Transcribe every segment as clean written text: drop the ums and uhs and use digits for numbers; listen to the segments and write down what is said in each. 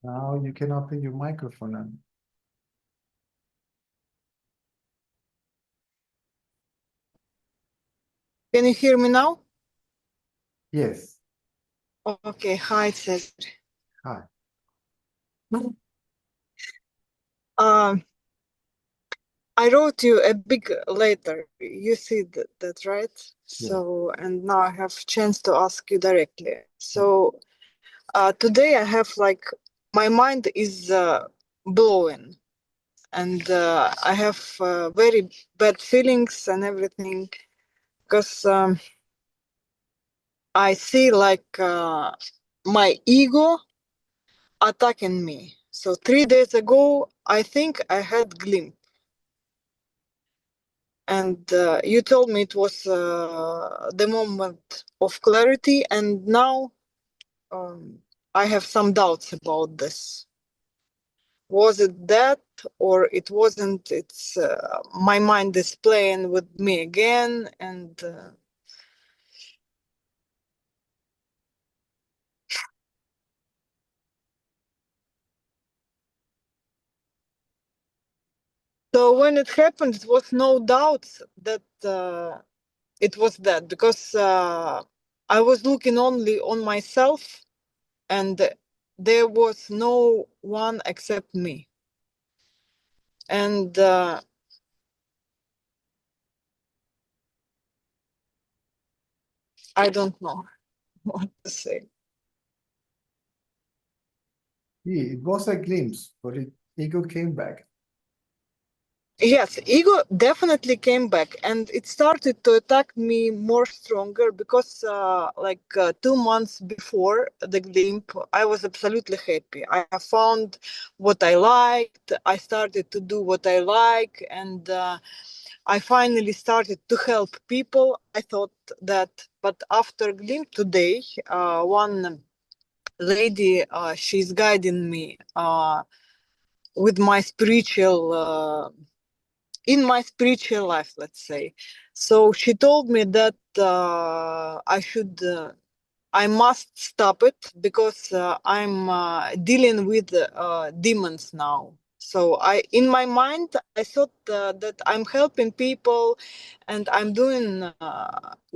Now you can open your microphone now. Can you hear me now? Yes. Okay, hi, Cesar. Hi. Um, I wrote you a big letter. You see that, right? Yeah. So, and now I have chance to ask you directly. So, today I have like, my mind is blowing, and I have very bad feelings and everything, because I see like my ego attacking me. So 3 days ago, I think I had glimpse, and you told me it was the moment of clarity, and now I have some doubts about this. Was it that, or it wasn't? It's my mind is playing with me again, and so when it happened, it was no doubt that it was that, because I was looking only on myself, and there was no one except me. And I don't know what to say. Yeah, it was a glimpse, but ego came back. Yes, ego definitely came back, and it started to attack me more stronger, because 2 months before the glimpse, I was absolutely happy. I have found what I liked. I started to do what I like, and I finally started to help people. I thought that, but after glimpse today, one lady, she's guiding me with my spiritual. In my spiritual life, let's say. So she told me that I must stop it, because I'm dealing with demons now. So in my mind, I thought that I'm helping people, and I'm doing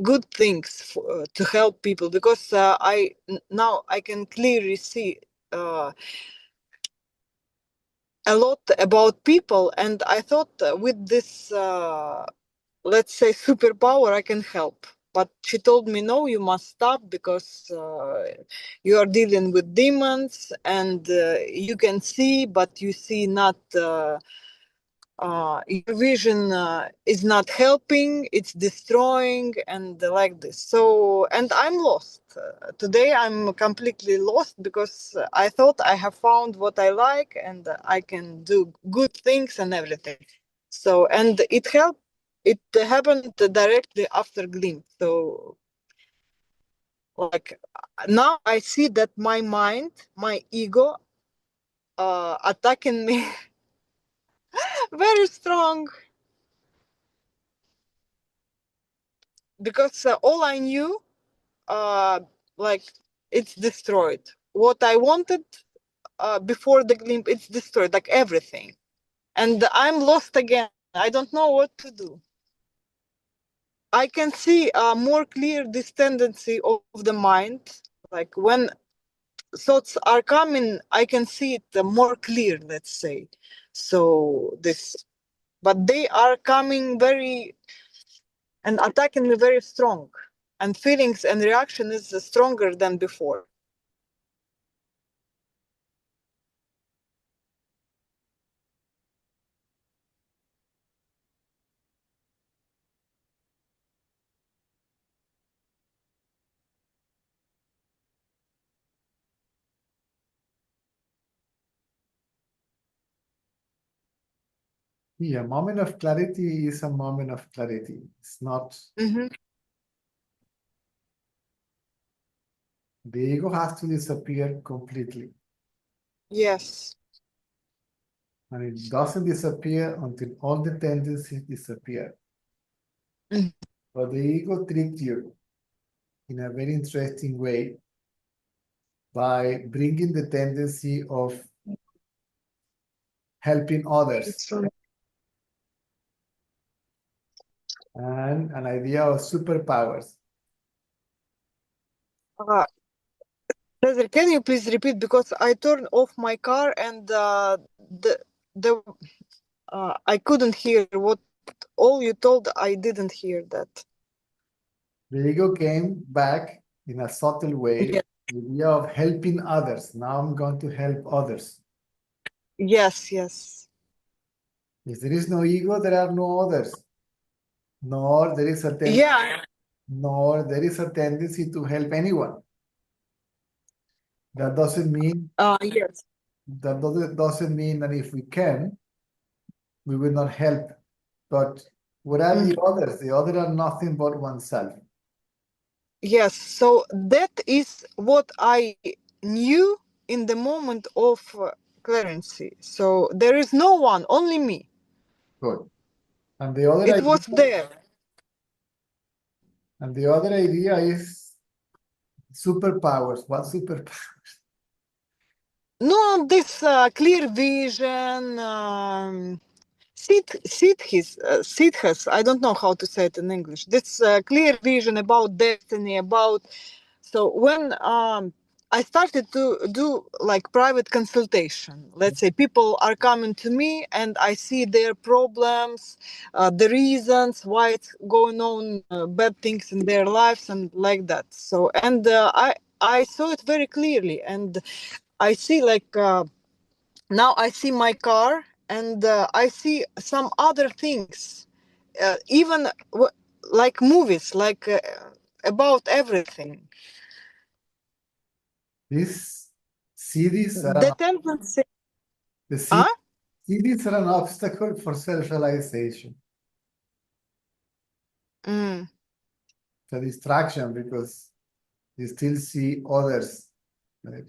good things to help people, because now I can clearly see a lot about people, and I thought with this let's say superpower, I can help. But she told me, no, you must stop, because you are dealing with demons, and you can see, but you see not, your vision is not helping, it's destroying, and like this. So, and I'm lost. Today I'm completely lost, because I thought I have found what I like, and I can do good things and everything. So, and it happened directly after glimpse. So, like, now I see that my mind, my ego, attacking me very strong, because all I knew, like, it's destroyed. What I wanted before the glimpse, it's destroyed, like everything. And I'm lost again. I don't know what to do. I can see more clear this tendency of the mind. Like when thoughts are coming, I can see it more clear, let's say. So this, but they are coming very and attacking me very strong. And feelings and reaction is stronger than before. Yeah, moment of clarity is a moment of clarity. It's not. Mm-hmm. The ego has to disappear completely. Yes. And it doesn't disappear until all the tendencies disappear. Mm-hmm. But the ego tricked you in a very interesting way. by bringing the tendency of helping others and an idea of superpowers. Cesar, can you please repeat, because I turned off my car and the I couldn't hear what all you told. I didn't hear that. The ego came back in a subtle way, Yeah. the idea of helping others. Now I'm going to help others. Yes, yes. If there is no ego, there are no others. Nor there is a tendency to help anyone. That doesn't mean Yes. doesn't mean that if we can, we will not help. But what are the others? The others are nothing but oneself. Yes. So that is what I knew in the moment of clarity. So there is no one, only me. Good. And the other It idea, was there. and the other idea is superpowers. What superpowers? No, this clear vision, Siddhas, I don't know how to say it in English. This clear vision about destiny, about. So when I started to do like private consultation, let's say people are coming to me and I see their problems, the reasons why it's going on, bad things in their lives and like that. So, and I saw it very clearly, and I see like now I see my car and I see some other things, even like movies, like about everything. These cities are The tendency. the Huh? cities are an obstacle for self-realization. Mm. It's a distraction because you still see others. Right?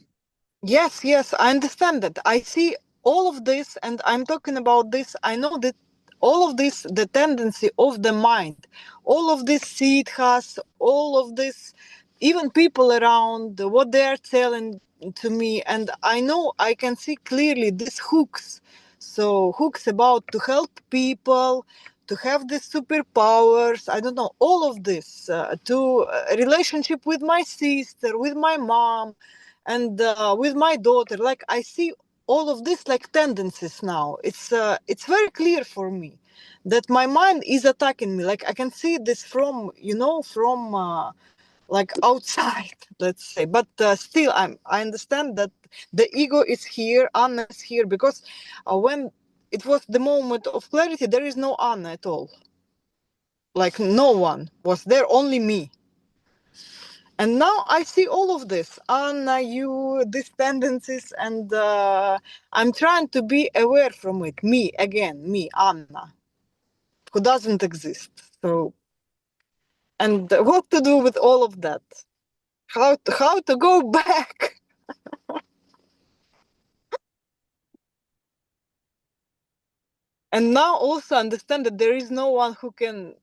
Yes, yes, I understand that. I see all of this, and I'm talking about this. I know that all of this, the tendency of the mind, all of this seed has, all of this, even people around, what they are telling to me, and I know I can see clearly these hooks. So hooks about to help people, to have these superpowers. I don't know all of this to relationship with my sister, with my mom and with my daughter. Like I see all of this like tendencies now. It's very clear for me that my mind is attacking me. Like I can see this from from like outside let's say, but still I understand that the ego is here, Anna is here, because when it was the moment of clarity, there is no Anna at all. Like no one was there, only me. And now I see all of this, Anna, you, these tendencies, and I'm trying to be aware from it. Me, again, me, Anna, who doesn't exist. So, and what to do with all of that? How to go back? And now also understand that there is no one who can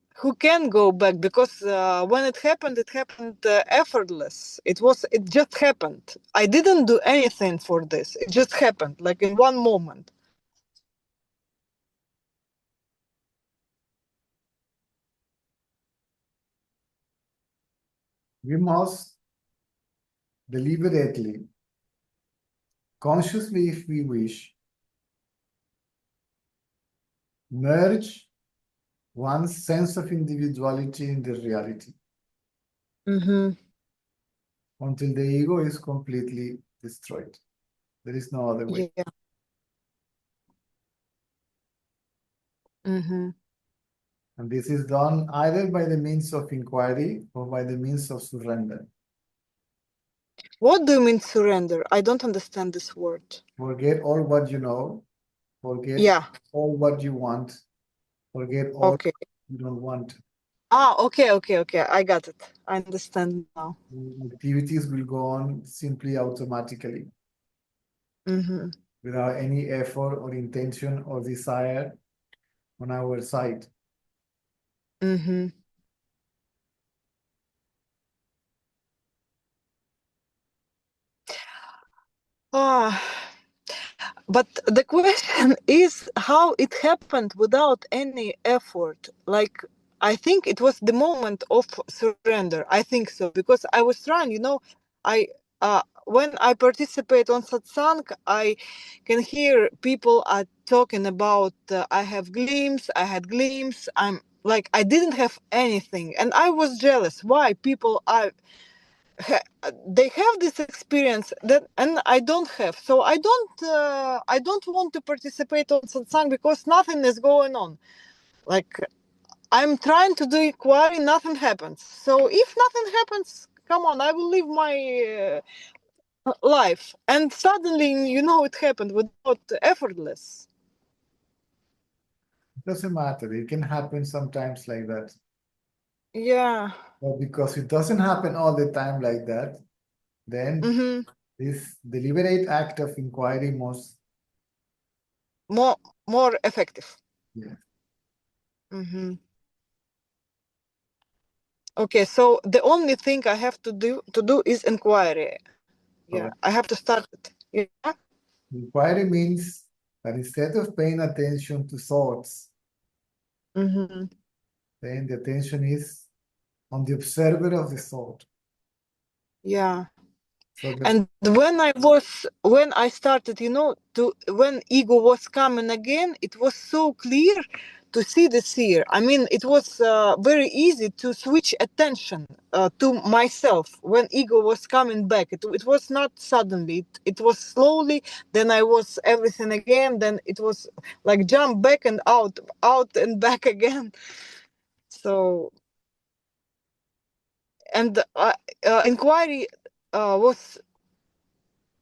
go back, because when it happened effortless. It just happened. I didn't do anything for this. It just happened like in one moment. We must deliberately, consciously if we wish, merge one's sense of individuality in the reality Mm-hmm. until the ego is completely destroyed. There is no other way. Yeah. Mm-hmm. And this is done either by the means of inquiry or by the means of surrender. What do you mean surrender? I don't understand this word. Forget all what you know, forget Yeah. all what you want, forget all Okay. you don't want. Okay. I got it. I understand now. Activities will go on simply automatically Mm-hmm. without any effort or intention or desire on our side. Mm-hmm. Ah, but the question is how it happened without any effort. Like, I think it was the moment of surrender. I think so because I was trying. I when I participate on satsang, I can hear people are talking about. I have glimpse. I had glimpse. I'm like I didn't have anything, and I was jealous. Why people are they have this experience that and I don't have, so I don't want to participate on satsang because nothing is going on. Like I'm trying to do inquiry, nothing happens. So if nothing happens, come on, I will live my life. And suddenly, it happened without effortless. It doesn't matter. It can happen sometimes like that. Yeah. But because it doesn't happen all the time like that, then Mm-hmm. this deliberate act of inquiry must. More effective. Yeah. Mm-hmm. Okay, so the only thing I have to do is inquiry. Yeah, Correct. I have to start it. Yeah. Inquiry means that instead of paying attention to thoughts, Mm-hmm. then the attention is on the observer of the thought. Yeah. So And when I started, when ego was coming again, it was so clear to see the seer. I mean, it was very easy to switch attention to myself when ego was coming back. It was not suddenly, it was slowly. Then I was everything again. Then it was like jump back and out and back again. So, and inquiry was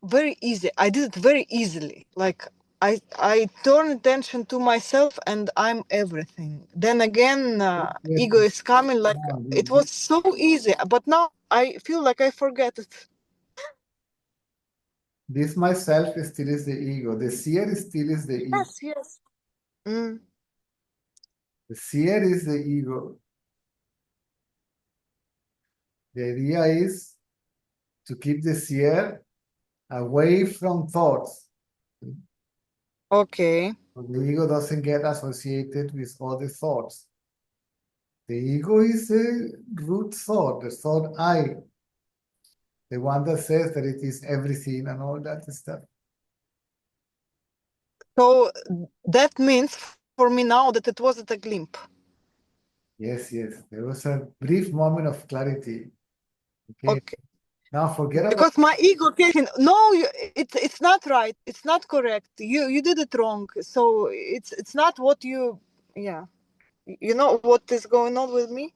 very easy. I did it very easily. Like I turn attention to myself and I'm everything. Then again, yes, ego is coming. Like now it was so easy, but now I feel like I forget it. this myself still is the ego. The seer still is the ego. Yes, yes. Mm, The seer is the ego. The idea is to keep the seer away from thoughts. okay. So the ego doesn't get associated with all the thoughts. The ego is a root thought, the thought I, the one that says that it is everything and all that stuff. So that means for me now that it wasn't a glimpse. Yes, yes. There was a brief moment of clarity. Okay. Okay. Now forget about. Because my ego came in, no, it's not right. It's not correct. You did it wrong. So it's not what you. Yeah. You know what is going on with me?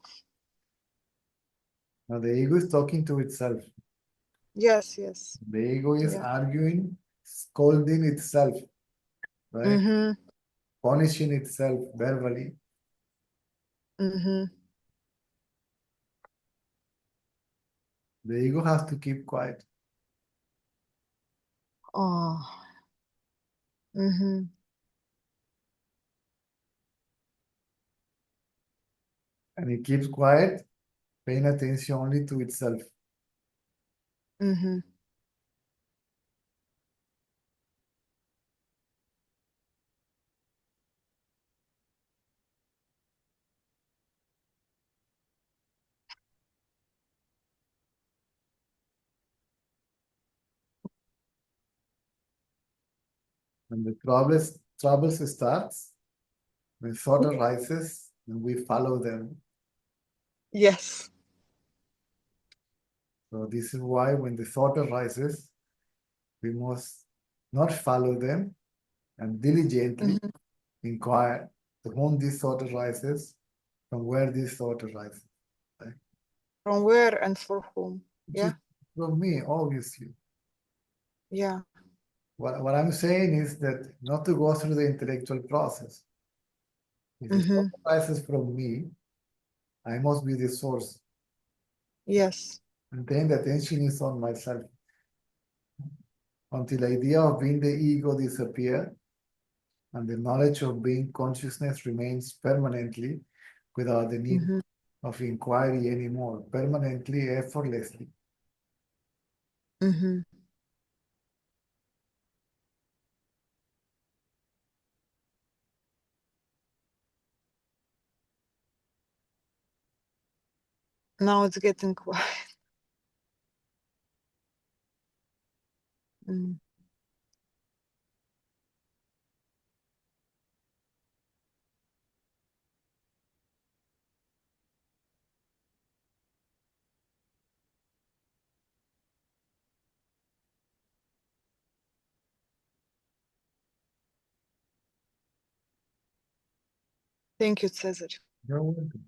Now the ego is talking to itself. Yes, yes. The ego is Yeah. arguing, scolding itself, right? Mm-hmm. Punishing itself verbally. Mm-hmm. The ego has to keep quiet. Oh. Mm-hmm. And it keeps quiet, paying attention only to itself. Mm-hmm. When the troubles starts, when thought arises, and we follow them. Yes. So this is why when the thought arises, we must not follow them and diligently Mm-hmm. inquire to whom this thought arises, from where this thought arises. Right? From where and for whom? Which is Yeah. from me, obviously. Yeah. What I'm saying is that not to go through the intellectual process. If the Mm-hmm. thought arises from me, I must be the source. Yes. And then the attention is on myself. Until the idea of being the ego disappears, and the knowledge of being consciousness remains permanently without the need Mm-hmm. of inquiry anymore, permanently, effortlessly. Mm-hmm. Now it's getting quiet. Mm. Thank you, Cesar. You're welcome.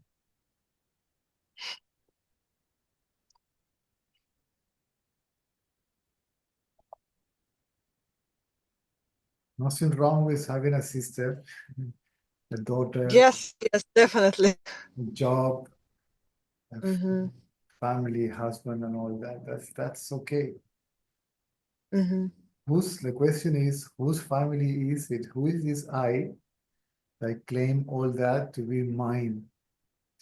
Nothing wrong with having a sister, a daughter, Yes, yes, definitely. a job, a Mm-hmm. family, husband, and all that. That's okay. Mm-hmm. The question is, whose family is it? Who is this I that claim all that to be mine?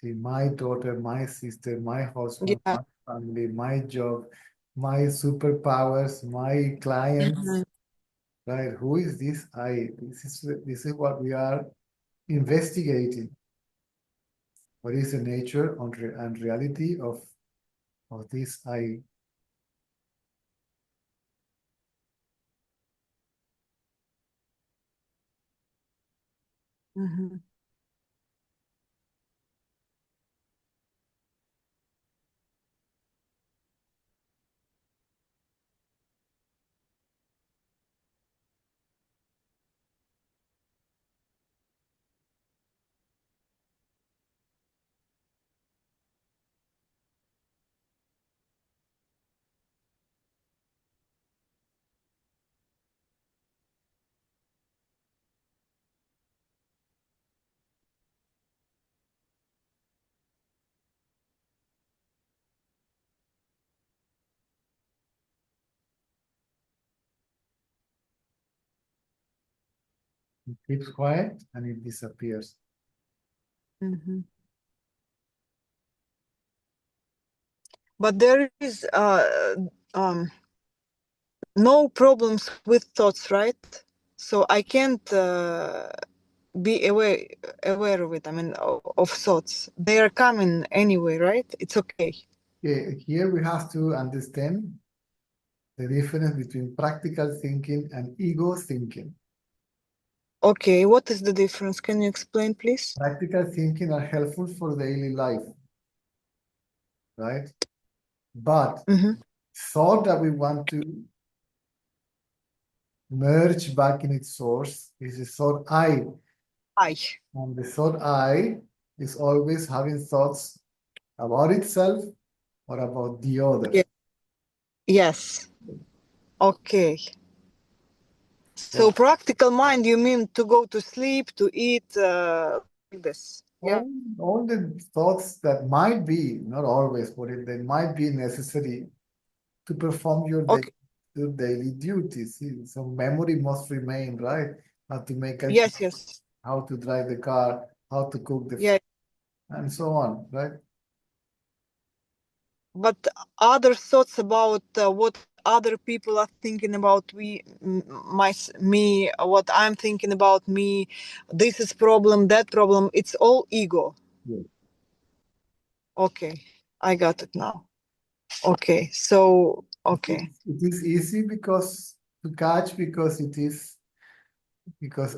See, my daughter, my sister, my husband, Yeah. my family, my job, my superpowers, my clients, Mhm. right? Who is this I? This is what we are investigating. What is the nature and reality of this I? Mhm. It keeps quiet and it disappears. Mhm. But there is no problems with thoughts, right? So I can't be aware of it. I mean, of thoughts. They are coming anyway, right? It's okay. Okay, here we have to understand the difference between practical thinking and ego thinking. Okay, what is the difference? Can you explain, please? Practical thinking are helpful for daily life, right? But Mm-hmm. thought that we want to merge back in its source is the thought I. I. And the thought I is always having thoughts about itself or about the other. Yeah. Yes. Okay. So practical mind, you mean to go to sleep, to eat, like this? Yeah. All the thoughts that might be, not always, but they might be necessary to perform Okay. your daily duties. See, so memory must remain, right? How to make a, Yes. Yes. how to drive the car, how to cook the Yeah. food, and so on, right? But other thoughts about what other people are thinking about me, what I'm thinking about me, this is problem, that problem, it's all ego. Yes. Okay, I got it now. Okay, so okay. It is easy because to catch because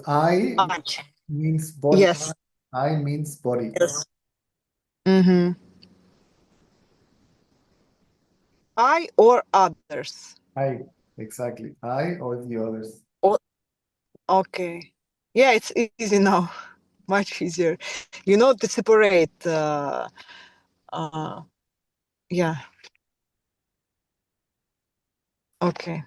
I I. means body. Yes. I means body. Yes. Mm-hmm. I or others. I, exactly. I or the others. Oh, okay. Yeah, it's easy now. Much easier. You know to separate. Yeah. Okay.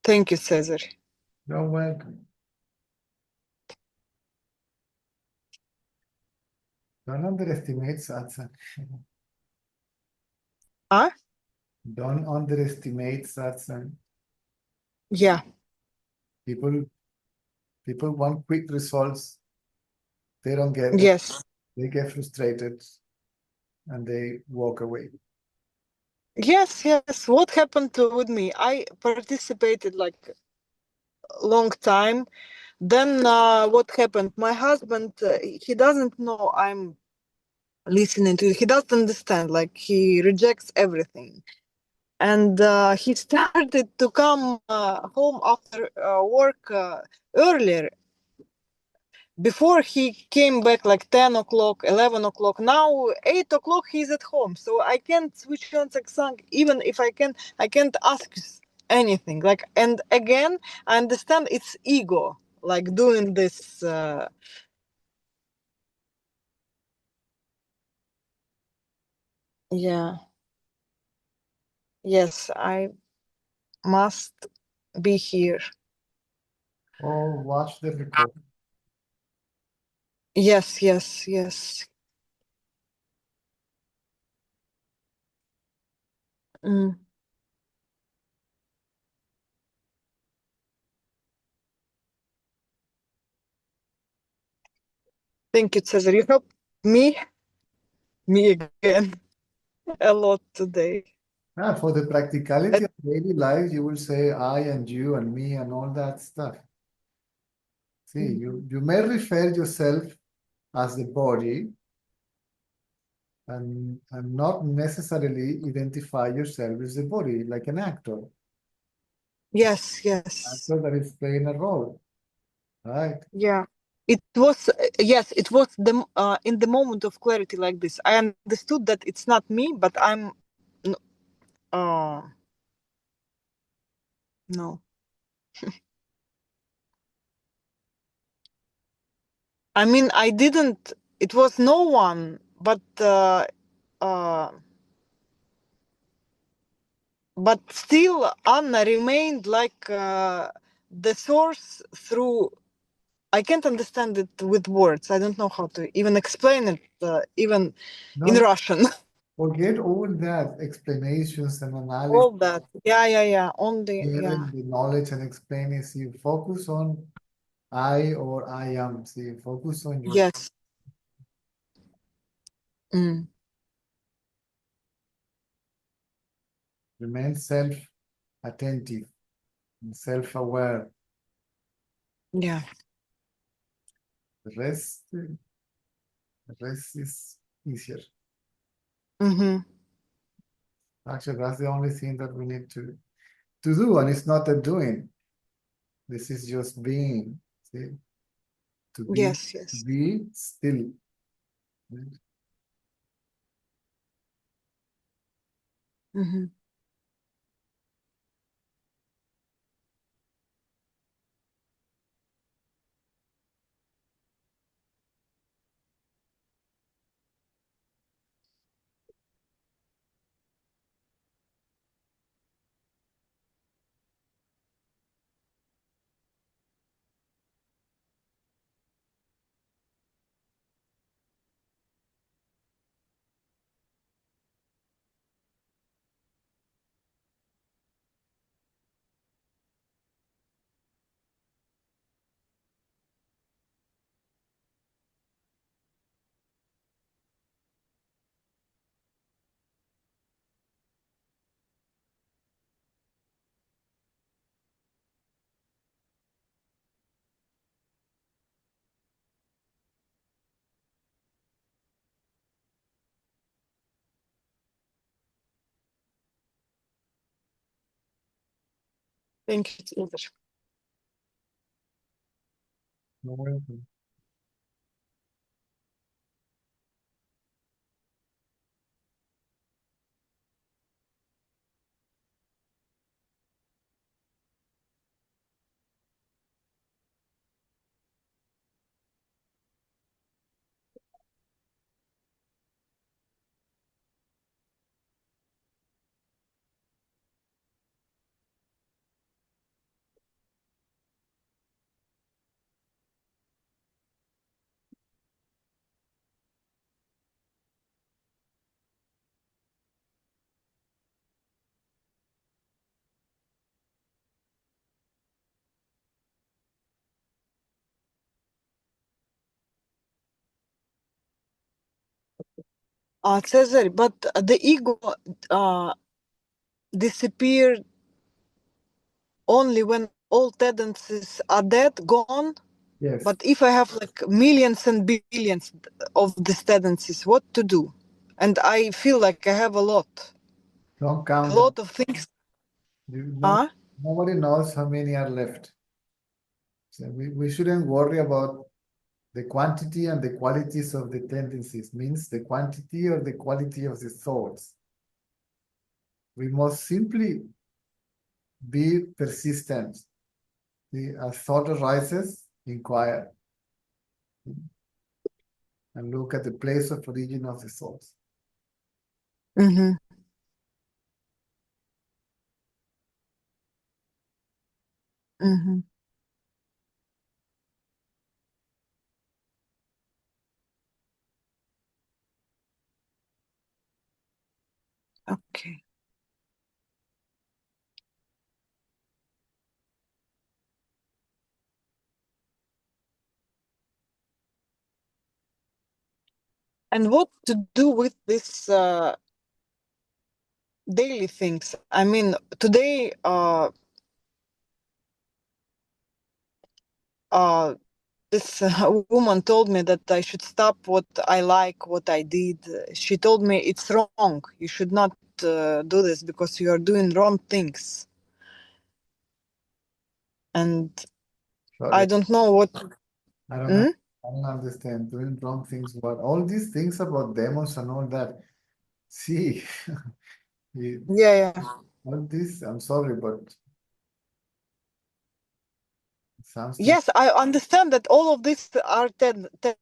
Thank you, Cesar. You're welcome. Don't underestimate satsang. Huh? Don't underestimate satsang. Yeah. People want quick results. They don't get them. Yes. They get frustrated and they walk away. Yes. Yes. What happened with me? I participated like a long time, Then what happened? My husband, he doesn't know I'm listening to it. He doesn't understand. Like, he rejects everything. And he started to come home after work earlier. Before, he came back like 10 o'clock, 11 o'clock. Now 8 o'clock he's at home, so I can't switch on Saksang. Even if I can't ask anything. Like, and again, I understand it's ego, like doing this. Yeah. Yes, I must be here. Or watch the recording. Yes, yes, yes. Mm. Thank you, Cesar. You helped me again a lot today. For the practicality of daily life, you will say I and you and me and all that stuff. See, you may refer yourself as the body and not necessarily identify yourself as the body, like an actor. Yes, yes. Actor that is playing a role, right? Yeah. It was yes, it was the in the moment of clarity like this. I understood that it's not me, but I'm uh no. I mean, I didn't. It was no one, but still, Anna remained like the source through. I can't understand it with words. I don't know how to even explain it, even in No, Russian. forget all that explanations and analysis, All that. Yeah. Only, yeah. sharing the knowledge and explaining. See, focus on I or I am. See, focus on your Yes. Mm. remain self-attentive and self-aware. Yeah. The rest is easier. Mm-hmm. Actually, that's the only thing that we need to do, and it's not a doing. This is just being. See, to Yes, yes. be still. Mm-hmm. Thank you, Cesar. Cesar, but the ego disappeared only when all tendencies are dead, gone. Yes. But if I have like millions and billions of these tendencies, what to do? And I feel like I have a lot Don't count. of things. No, Huh? nobody knows how many are left. So we shouldn't worry about the quantity and the qualities of the tendencies, means the quantity or the quality of the thoughts. We must simply be persistent. A thought arises, inquire, and look at the place of origin of the thoughts. Mm-hmm. Mm-hmm. Okay. And what to do with this daily things? I mean, today, this woman told me that I should stop what I like, what I did. She told me it's wrong. You should not do this because you are doing wrong things. And I Sorry, don't know what. I don't, Hmm? I don't understand. Doing wrong things, but all these things about demons and all that. See, Yeah, yeah. all this, I'm sorry, but it sounds too. Yes, I understand that all of these are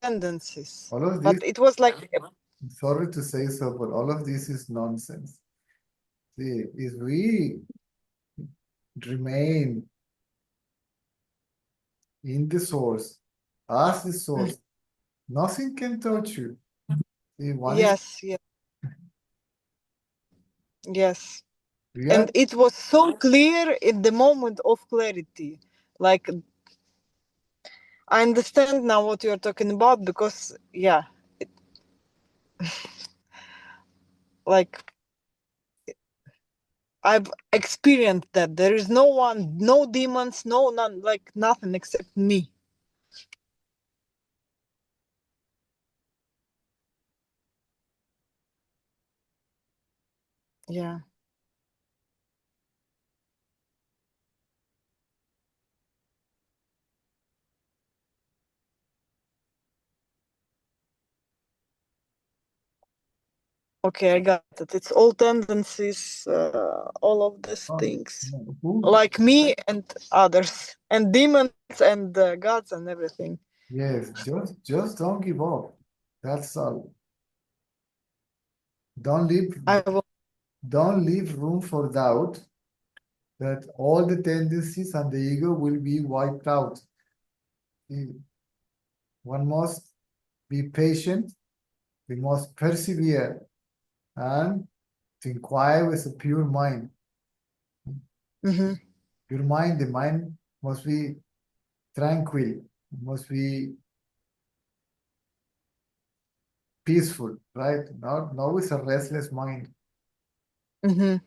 tendencies, All of but this, it was like, sorry to say so, but all of this is nonsense. See, if we remain in the source, as the source, nothing can touch you. See, one is yes, yes, yes. we are And it was so clear in the moment of clarity. Like, I understand now what you're talking about because, yeah, like I've experienced that there is no one, no demons, no none, like nothing except me. Yeah. Okay, I got it. It's all tendencies, all of these things, who? like me and others, and demons and gods and everything. Yes, just don't give up. That's all. Don't leave I will. don't leave room for doubt that all the tendencies and the ego will be wiped out. One must be patient, we must persevere, and to inquire with a pure mind. Mm-hmm. Pure mind, the mind must be tranquil, must be peaceful, right? Not with a restless mind. Mm-hmm.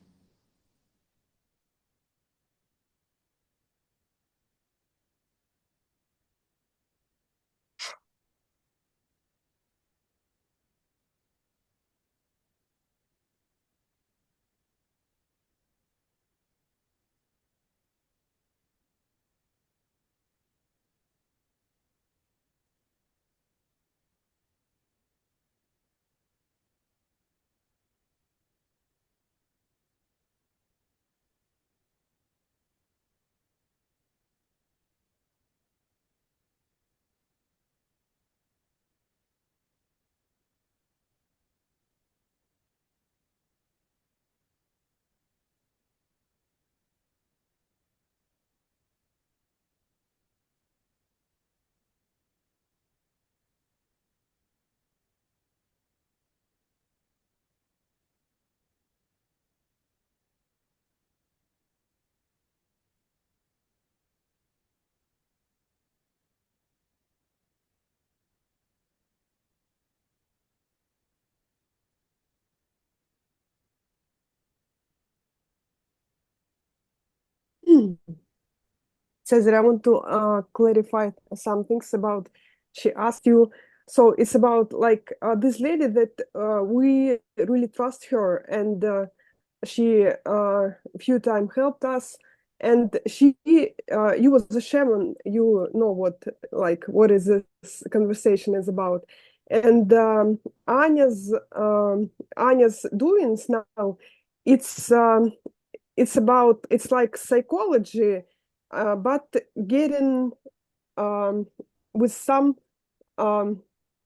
Cesar, I want to clarify some things about, she asked you, so it's about like this lady that we really trust her, and she a few times helped us, and she you was a shaman, you know what is this conversation is about, and Anya's doings now, it's about, it's like psychology, but getting with some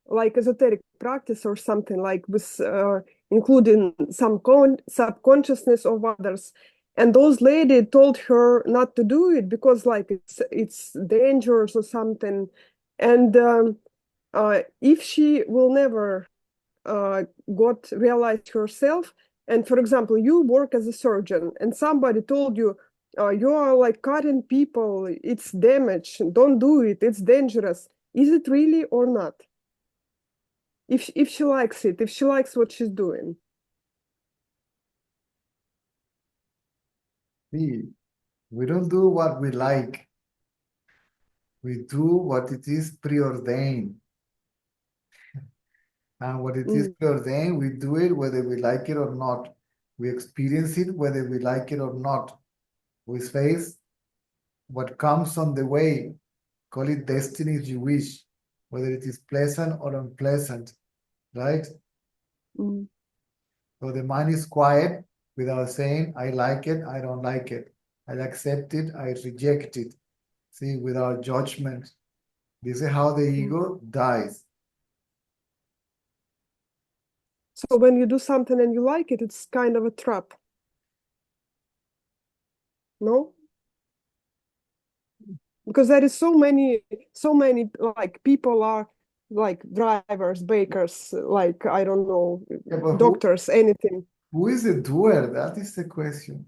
like esoteric practice or something, like with including some subconsciousness of others. And those lady told her not to do it because like it's dangerous or something. And if she will never got realized herself, and for example, you work as a surgeon and somebody told you, you are like cutting people, it's damage, don't do it, it's dangerous. Is it really or not? If she likes it, if she likes what she's doing. See, we don't do what we like. We do what it is preordained. And what it is preordained, we do it whether we like it or not. We experience it whether we like it or not. We face what comes on the way. Call it destiny if you wish, whether it is pleasant or unpleasant, right? So the mind is quiet without saying, I like it, I don't like it. I accept it, I reject it. See, without judgment. This is how the ego dies. So when you do something and you like it, it's kind of a trap. No? Because there is so many like people are like drivers, bakers, like I don't know, doctors, anything. Who is the doer? That is the question.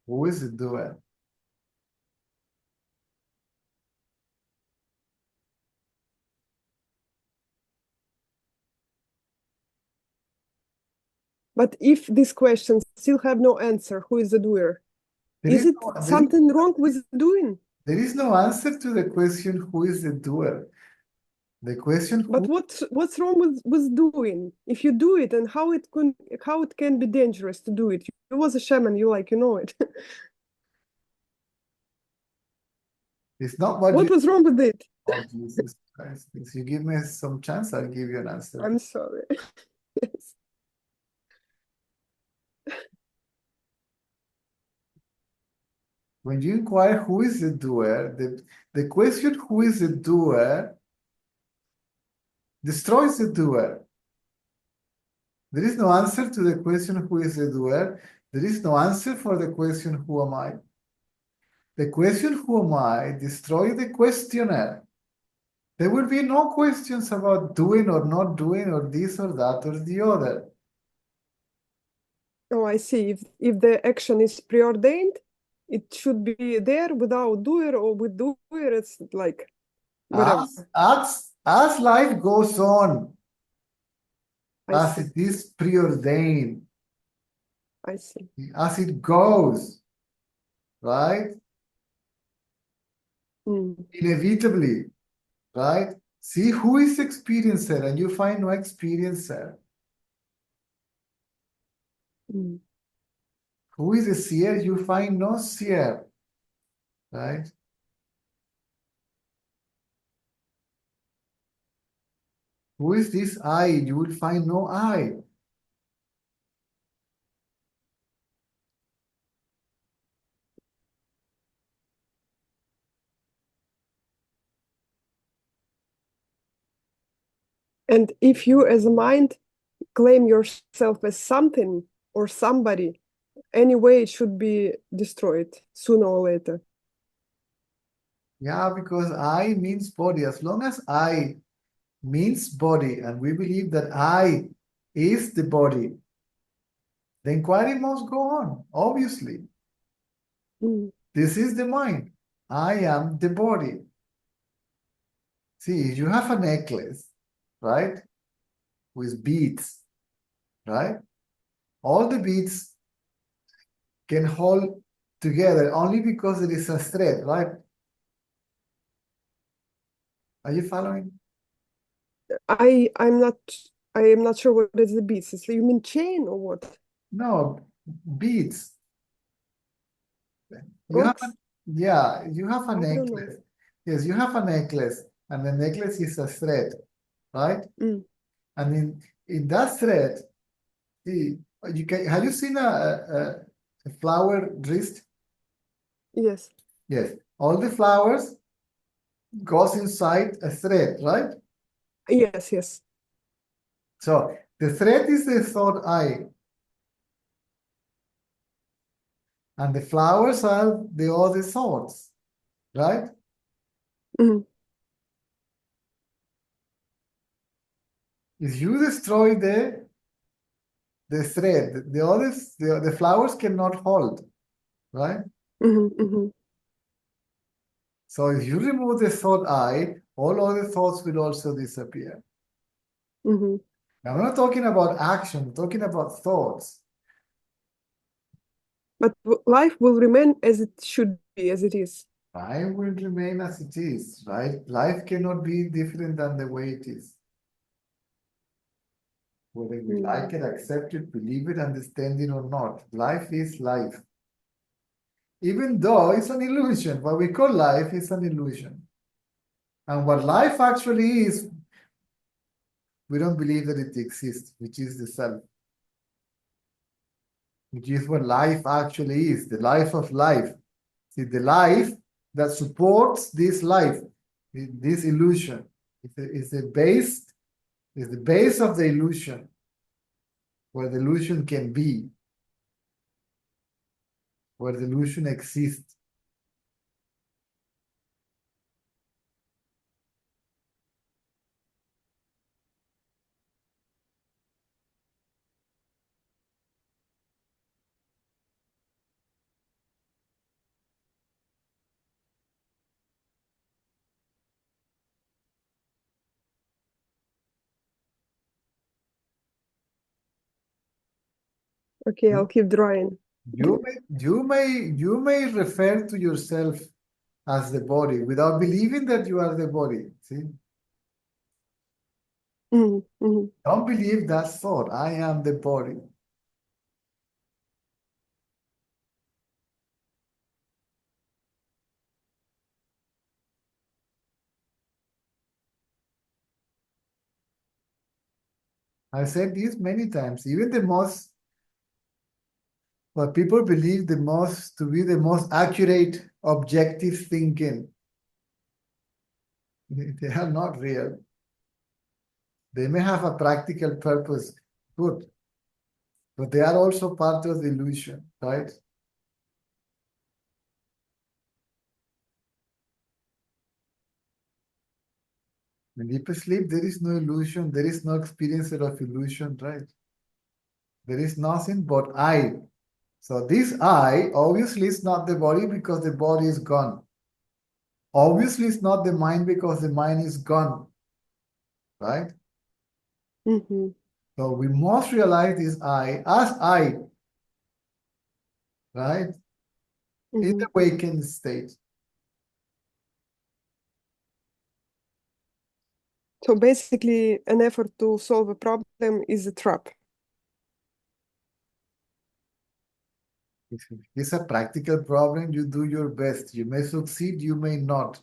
Who is the doer? But if these questions still have no answer, who is the doer? Is it something wrong with doing? There is no answer to the question, who is the doer? The question, but what's wrong with doing? If you do it, and how it can be dangerous to do it? You was a shaman, you know it. It's not what was wrong with it? Oh, Jesus Christ. If you give me some chance, I'll give you an answer. I'm sorry. Yes. When you inquire who is the doer, the question who is the doer destroys the doer. There is no answer to the question who is the doer. There is no answer for the question who am I. The question who am I destroys the questioner. There will be no questions about doing or not doing or this or that or the other. Oh, I see. If the action is preordained, it should be there without doer, or with doer, it's like whatever. As life goes on, as it is preordained. I see. As it goes, right? Inevitably, right? See who is experiencer, and you find no experiencer. Who is a seer? You find no seer, right? Who is this I? You will find no I. And if you as a mind claim yourself as something or somebody, anyway, it should be destroyed sooner or later. Yeah, because I means body. As long as I means body, and we believe that I is the body, the inquiry must go on, obviously. This is the mind. I am the body. See, you have a necklace, right? With beads, right? all the beads can hold together only because there is a thread, right? Are you following? I am not sure what is the beats. So you mean chain or what? No, beads. You have Rocks? you have a I don't know. necklace. Yes, you have a necklace, and the necklace is a thread, right? Mm. And in that thread, have you seen a flower wrist? Yes. Yes. All the flowers goes inside a thread, right? Yes, yes. So the thread is the third eye, and the flowers are the other thoughts, right? Mhm. If you destroy the thread, the flowers cannot hold, right? Mhm, mhm, So if you remove the third eye, all other thoughts will also disappear. mhm. Now, I'm not talking about action, I'm talking about thoughts. But life will remain as it should be, as it is. Life will remain as it is, right? Life cannot be different than the way it is. Whether we like it, accept it, believe it, understand it or not, life is life. Even though it's an illusion, what we call life is an illusion. And what life actually is, we don't believe that it exists, which is the self. Which is what life actually is, the life of life. See, the life that supports this life, this illusion, is the base of the illusion, where the illusion can be, where the illusion exists. Okay, I'll keep drawing. You may refer to yourself as the body without believing that you are the body. See? Mhm, mhm. Don't believe that thought. I am the body. I've said this many times. Even the most, what people believe the most to be the most accurate, objective thinking, they are not real. They may have a practical purpose, good, but they are also part of the illusion, right? In deep sleep, there is no illusion, there is no experience of illusion, right? There is nothing but I. So this I obviously is not the body because the body is gone. Obviously, it's not the mind because the mind is gone, right? Mhm, So we must realize this I as I, right? In the mhm. awakened state. So basically, an effort to solve a problem is a trap. If it's a practical problem, you do your best. You may succeed, you may not,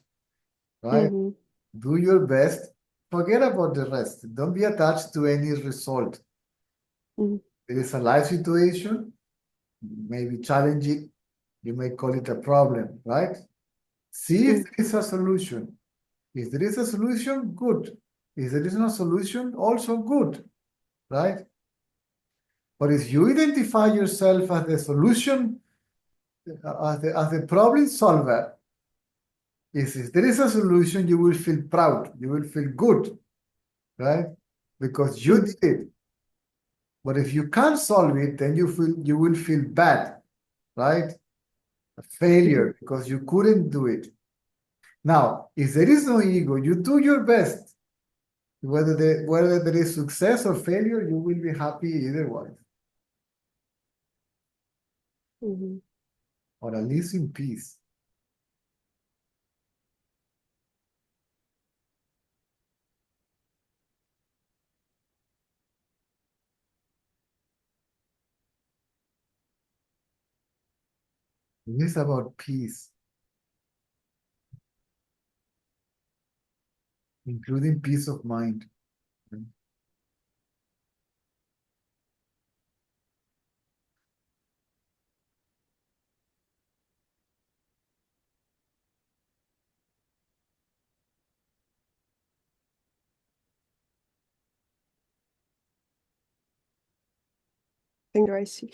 right? Mhm, Do your best. Forget about the rest. Don't be attached to any result. mhm, There is a life situation, maybe challenge it. You may call it a problem, right? See if mhm, there is a solution. If there is a solution, good. If there is no solution, also good, right? But if you identify yourself as the solution, as the problem solver, if there is a solution, you will feel proud, you will feel good, right? Because you mhm, did it. But if you can't solve it, then you will feel bad, right? A mhm, failure because you couldn't do it. Now, if there is no ego, you do your best. Whether there is success or failure, you will be happy either way. Mhm. or at least in peace. It is about peace, including peace of mind. Thank you, I see.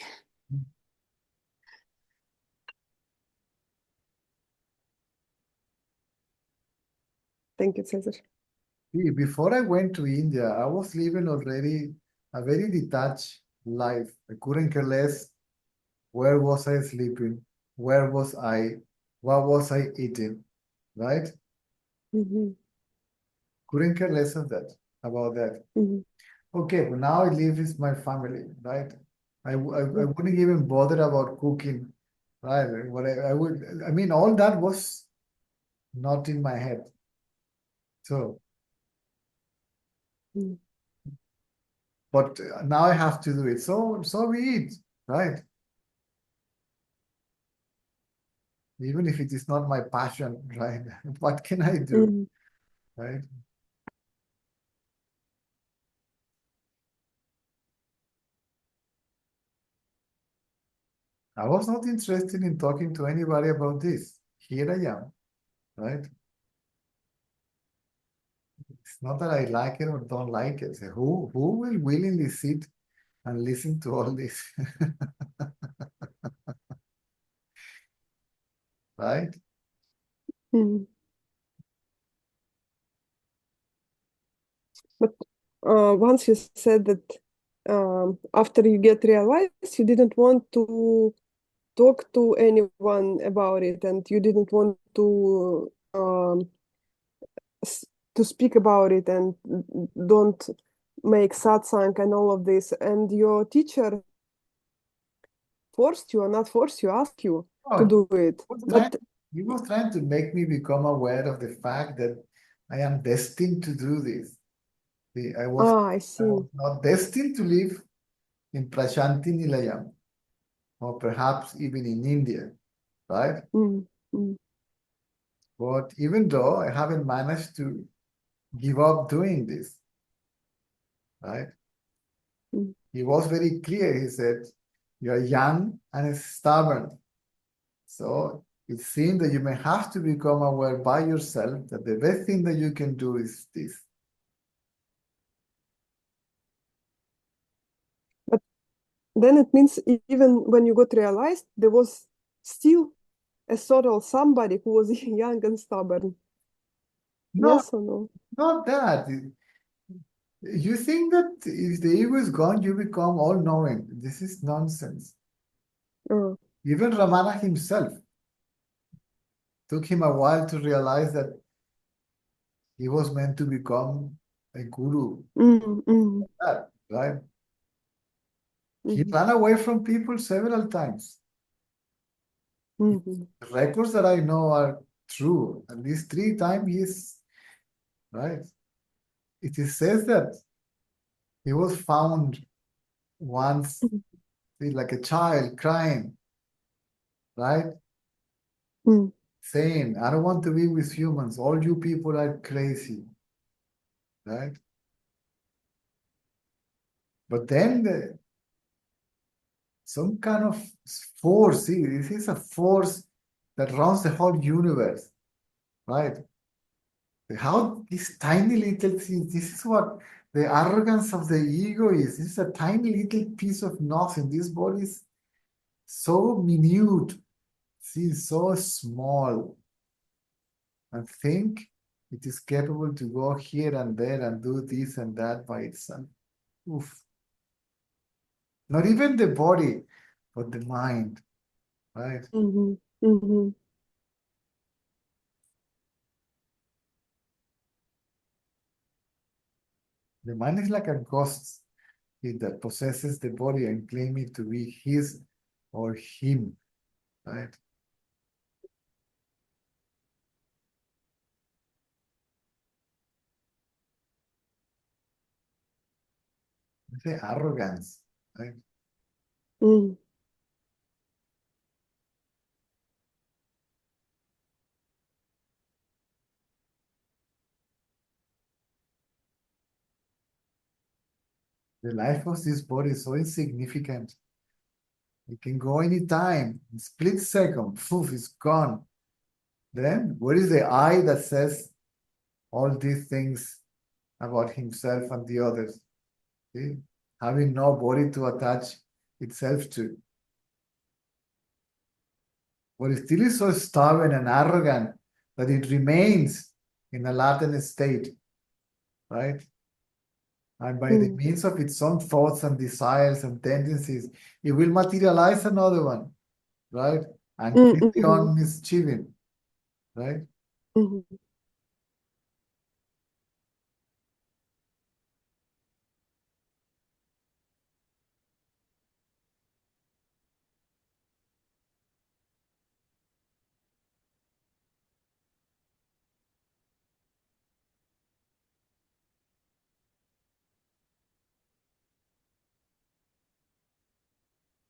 Thank you, Cesar. See, before I went to India, I was living already a very detached life. I couldn't care less where was I sleeping, where was I, what was I eating, right? Mhm. Couldn't care less of that, about that. Mhm. Okay, but now I live with my family, right? I Mhm. wouldn't even bother about cooking, right? I mean, all that was not in my head. So, Mhm. but now I have to do it. So we eat, right? Even if it is not my passion, right? What can I do, Mhm. right? I was not interested in talking to anybody about this. Here I am, right? It's not that I like it or don't like it. So who will willingly sit and listen to all this, right? Mhm. But once you said that after you get realized, you didn't want to talk to anyone about it, and you didn't want to speak about it, and don't make satsang and all of this. And your teacher forced you, or not forced you, asked you to Oh, do it. was trying, But he was trying to make me become aware of the fact that I am destined to do this. I I was see. not destined to live in Prashanti Nilayam, or perhaps even in India, right? Mm, mm, But even though I haven't managed to give up doing this, right? mm. He was very clear. He said, "You are young and stubborn. So it seems that you may have to become aware by yourself that the best thing that you can do is this." But then it means even when you got realized, there was still a sort of somebody who was young and stubborn. No, Yes or no? not that. You think that if the ego is gone, you become all knowing. This is nonsense. Uh, Even Ramana himself took him a while to realize that he was meant to become a guru. mm, mm, That, right? He mm, ran away from people several times. mm, The records that I know are true. At least 3 times he's right. It is says that he was found once like a child crying, right? mm, Saying, "I don't want to be with humans. All you people are crazy," right? But then some kind of force, see, this is a force that runs the whole universe, right? How this tiny little thing, this is what the arrogance of the ego is. This is a tiny little piece of nothing. This body is so minute, see, so small, and think it is capable to go here and there and do this and that by itself. Oof. Not even the body, but the mind, right? mm, mm, The mind is like a ghost that possesses the body and claim it to be his or him, right? The arrogance, right? Mm. The life of this body is so insignificant. It can go anytime, in split second, poof, it's gone. Then, what is the I that says all these things about himself and the others? See? Having no body to attach itself to. But it still is so stubborn and arrogant that it remains in a latent state, right? And by the means of its own thoughts and desires and tendencies, it will materialize another one, right? And keep on mischieving, right? Mhm.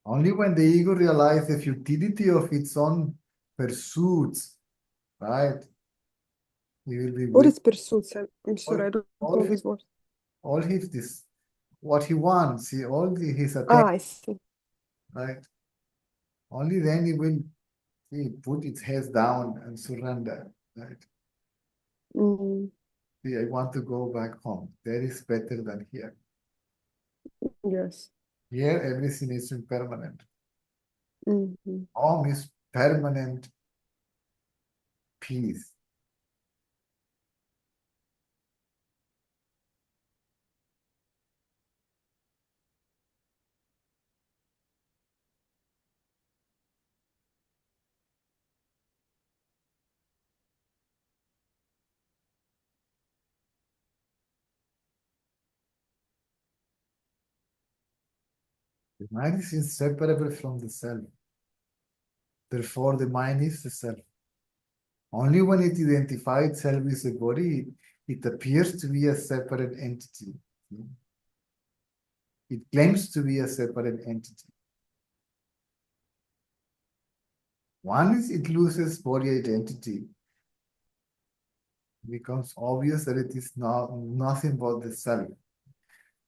Only when the ego realizes the futility of its own pursuits, right? He will be What with is pursuits? I'm sorry, I don't all know his, this word. all his this, what he wants, his attention, I see. right? Only then he put its head down and surrender, right? Mm. See, I want to go back home. There is better than here. Yes. Here, everything is impermanent. Mhm. Home is permanent peace. The mind is inseparable from the self. Therefore, the mind is the self. Only when it identifies itself with the body, it appears to be a separate entity. It claims to be a separate entity. Once it loses body identity, it becomes obvious that it is nothing but the self.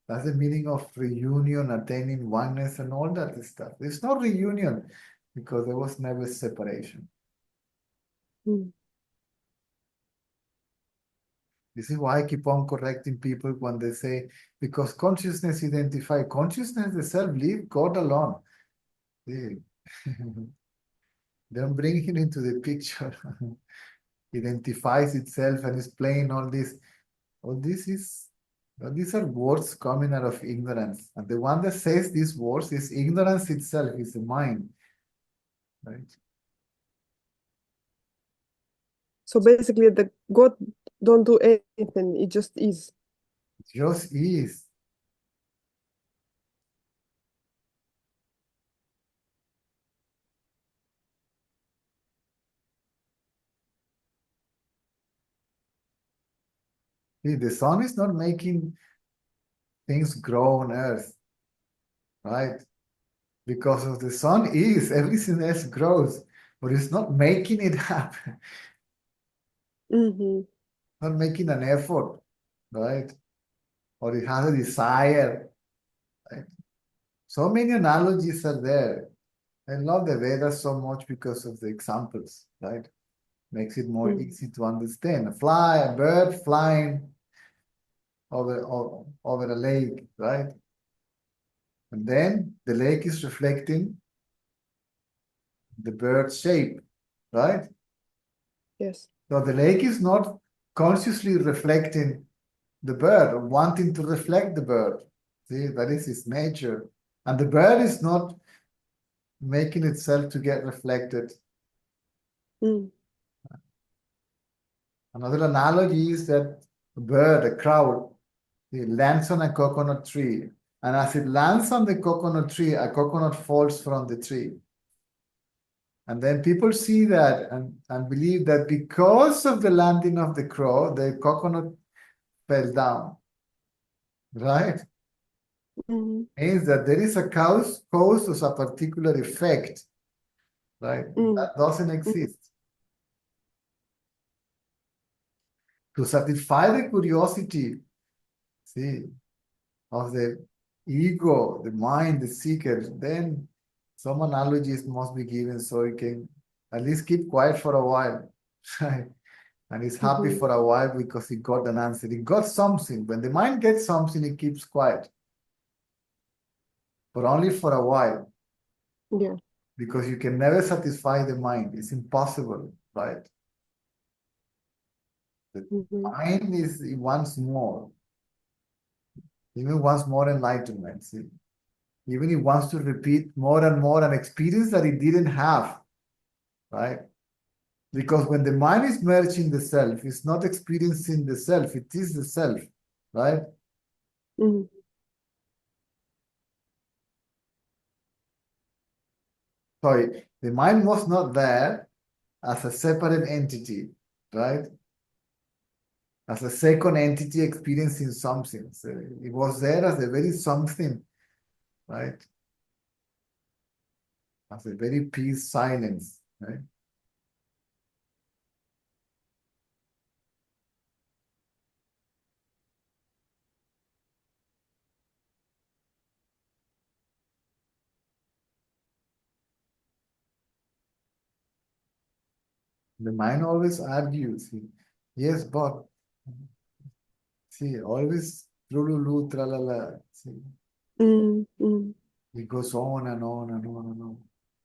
That's the meaning of reunion, attaining oneness, and all that stuff. There's no reunion because there was never separation. Mm. This is why I keep on correcting people when they say, because consciousness identify consciousness, the self, leave God alone. See? Don't bring it into the picture. Identifies itself and is playing all this. All these are words coming out of ignorance. And the one that says these words is ignorance itself, is the mind. Right? So basically, the God don't do anything. It just is. It just is. See, the sun is not making things grow on earth, right? Because of the sun is, everything else grows, but it's not making it happen, Mm-hmm. not making an effort, right? Or it has a desire, right? So many analogies are there. I love the Vedas so much because of the examples, right? Makes it more easy to understand. A bird flying over a lake, right? And then the lake is reflecting the bird's shape, right? Yes. So the lake is not consciously reflecting the bird or wanting to reflect the bird. See, that is its nature. And the bird is not making itself to get reflected. Mm. Another analogy is that a bird, a crow, it lands on a coconut tree. And as it lands on the coconut tree, a coconut falls from the tree. And then people see that and believe that because of the landing of the crow, the coconut fell down. Right? Mhm. Means that there is a cause of a particular effect. Right? That doesn't exist. To satisfy the curiosity, see, of the ego, the mind, the seeker, then some analogies must be given so it can at least keep quiet for a while. Right? And it's happy for a while because it got an answer. It got something. When the mind gets something, it keeps quiet. But only for a while. Yeah. Because you can never satisfy the mind. It's impossible, right? The mind is, it wants more. Even wants more enlightenment. See? Even it wants to repeat more and more an experience that it didn't have, right? Because when the mind is merged in the self, it's not experiencing the self, it is the self, right? Sorry, the mind was not there as a separate entity, right? As a second entity experiencing something. So it was there as a very something, right? As a very peace silence, right? The mind always argues. Yes, but see, always trululu, tralala. See, it goes on and on and on and on.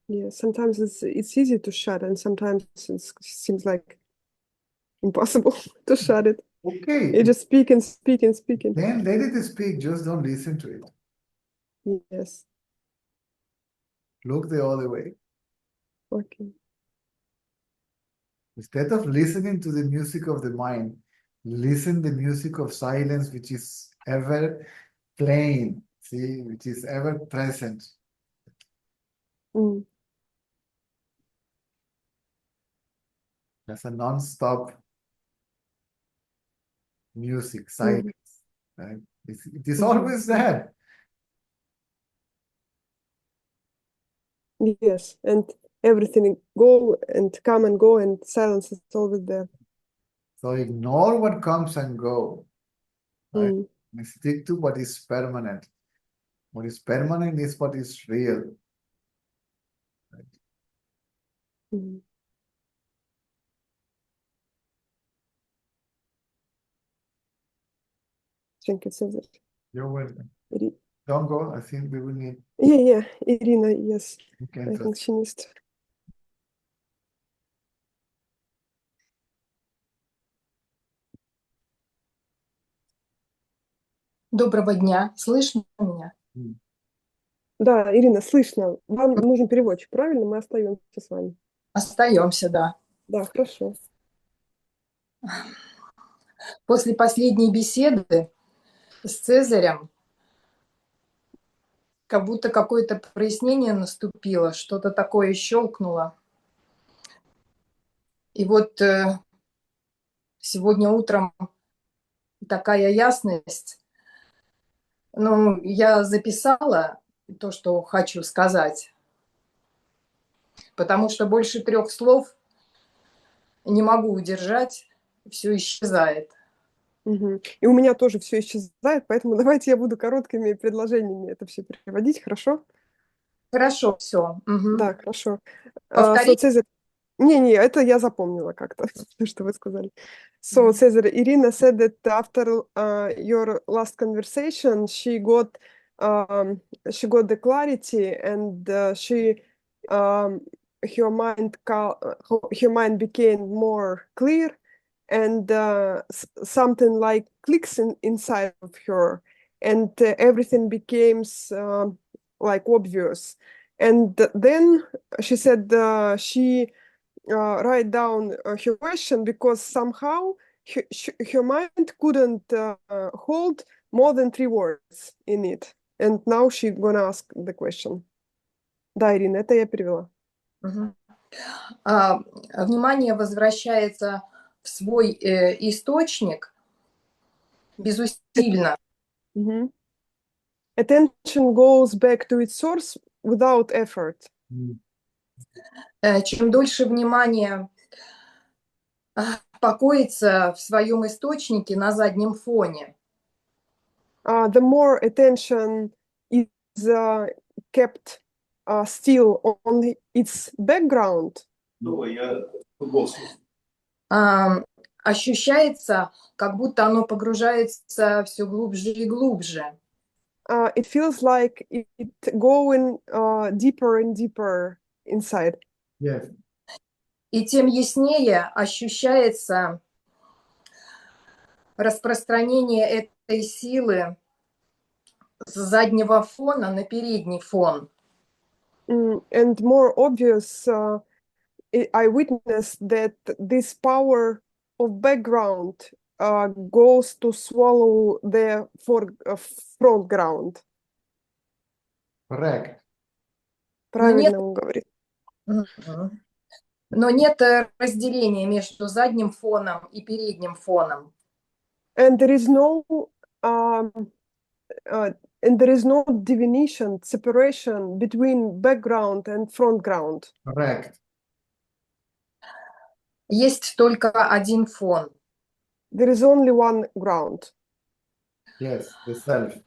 Yeah, sometimes it's easy to shut, and sometimes it seems like impossible to shut it. Okay. You just speak and speak and speak. Then let it speak, just don't listen to it. Yes. Look the other way. Okay. Instead of listening to the music of the mind, listen the music of silence, which is ever playing, see, which is ever present. That's a non-stop music, silence. Right? It is always there. Yes, and everything go and come and go, and silence is always there. So ignore what comes and go. Right? And stick to what is permanent. What is permanent is what is real. Right? Thank you, Cesar. You're welcome. Don't go. I think we will need. Yeah, Irina, yes. Okay, I think she needs to. Доброго дня. Слышно меня? Да, Ирина, слышно. Вам нужен переводчик, правильно? Мы остаемся с вами. Остаемся, да. Да, хорошо. После последней беседы с Цезарем как будто какое-то прояснение наступило, что-то такое щелкнуло. И вот сегодня утром такая ясность. Ну, я записала то, что хочу сказать, потому что больше 3 слов не могу удержать, все исчезает. И у меня тоже все исчезает, поэтому давайте я буду короткими предложениями это все переводить, хорошо? Хорошо, все. Да, хорошо. Повторить? Цезарь... Не, это я запомнила как-то, что вы сказали. So, Cesar, Irina said that after your last conversation, she got the clarity, and her mind became more clear, and something like clicks inside of her, and everything became like obvious. And then she said she write down her question because somehow her mind couldn't hold more than 3 words in it. And now she's gonna ask the question. Да, Ирина, это я перевела. Внимание возвращается в свой источник безусильно. Mhm. Attention goes back to its source without effort. Чем дольше внимание покоится в своем источнике на заднем фоне, The more attention is kept still on its background, ощущается, как будто оно погружается все глубже и глубже. it feels like it going deeper and deeper inside. Yes. И тем яснее ощущается распространение этой силы с заднего фона на передний фон. And more obvious, I witnessed that this power of background goes to swallow the front ground. Correct. Правильно он говорит. Но нет разделения между задним фоном и передним фоном. And there is no definition, separation between background and front ground. Correct. Есть только один фон. There is only one ground. Yes, the self.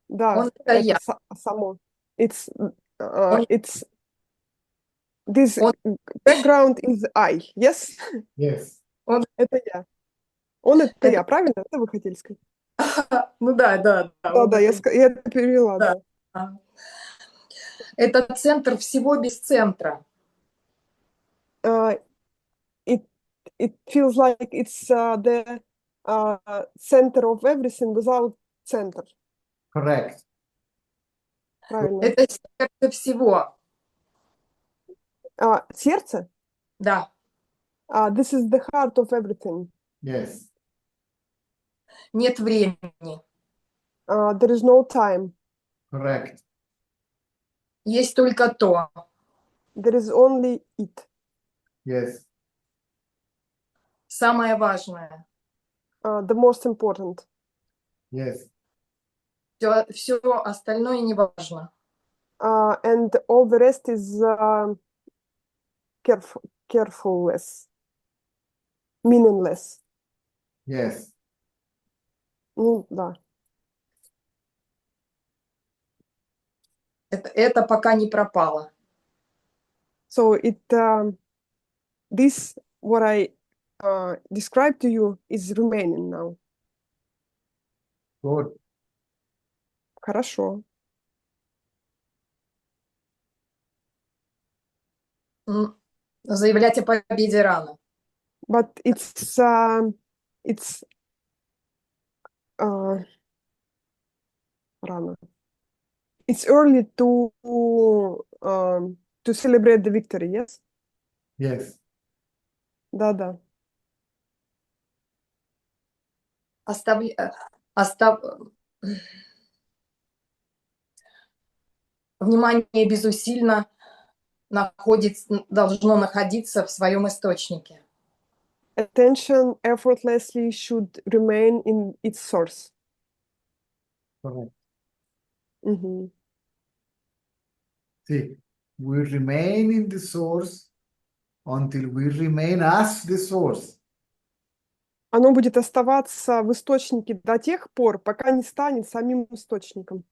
Да, Он это это я. само. It's this background is I. Yes? Yes. Это я. Он это я, правильно? Это вы хотели сказать? Ну да. Да, я это перевела, да. Это центр всего без центра. It feels like it's the center of everything without center. Correct. Правильно. Это сердце всего. Сердце? Да. This is the heart of everything. Yes. Нет времени. There is no time. Correct. Есть только то. There is only it. Yes. Самое важное. The most important. Yes. Все остальное не важно. And all the rest is carefulness, meaningless. Yes. Ну, да. Это пока не пропало. So this what I described to you is remaining now. Good. Хорошо. Заявлять о победе рано. But it's рано. It's early to celebrate the victory, yes? Yes. Да. Внимание безусильно должно находиться в своем источнике. Attention effortlessly should remain in its source. Correct. Mm-hmm. See, we remain in the source until we remain as the source. Оно будет оставаться в источнике до тех пор, пока не станет самим источником.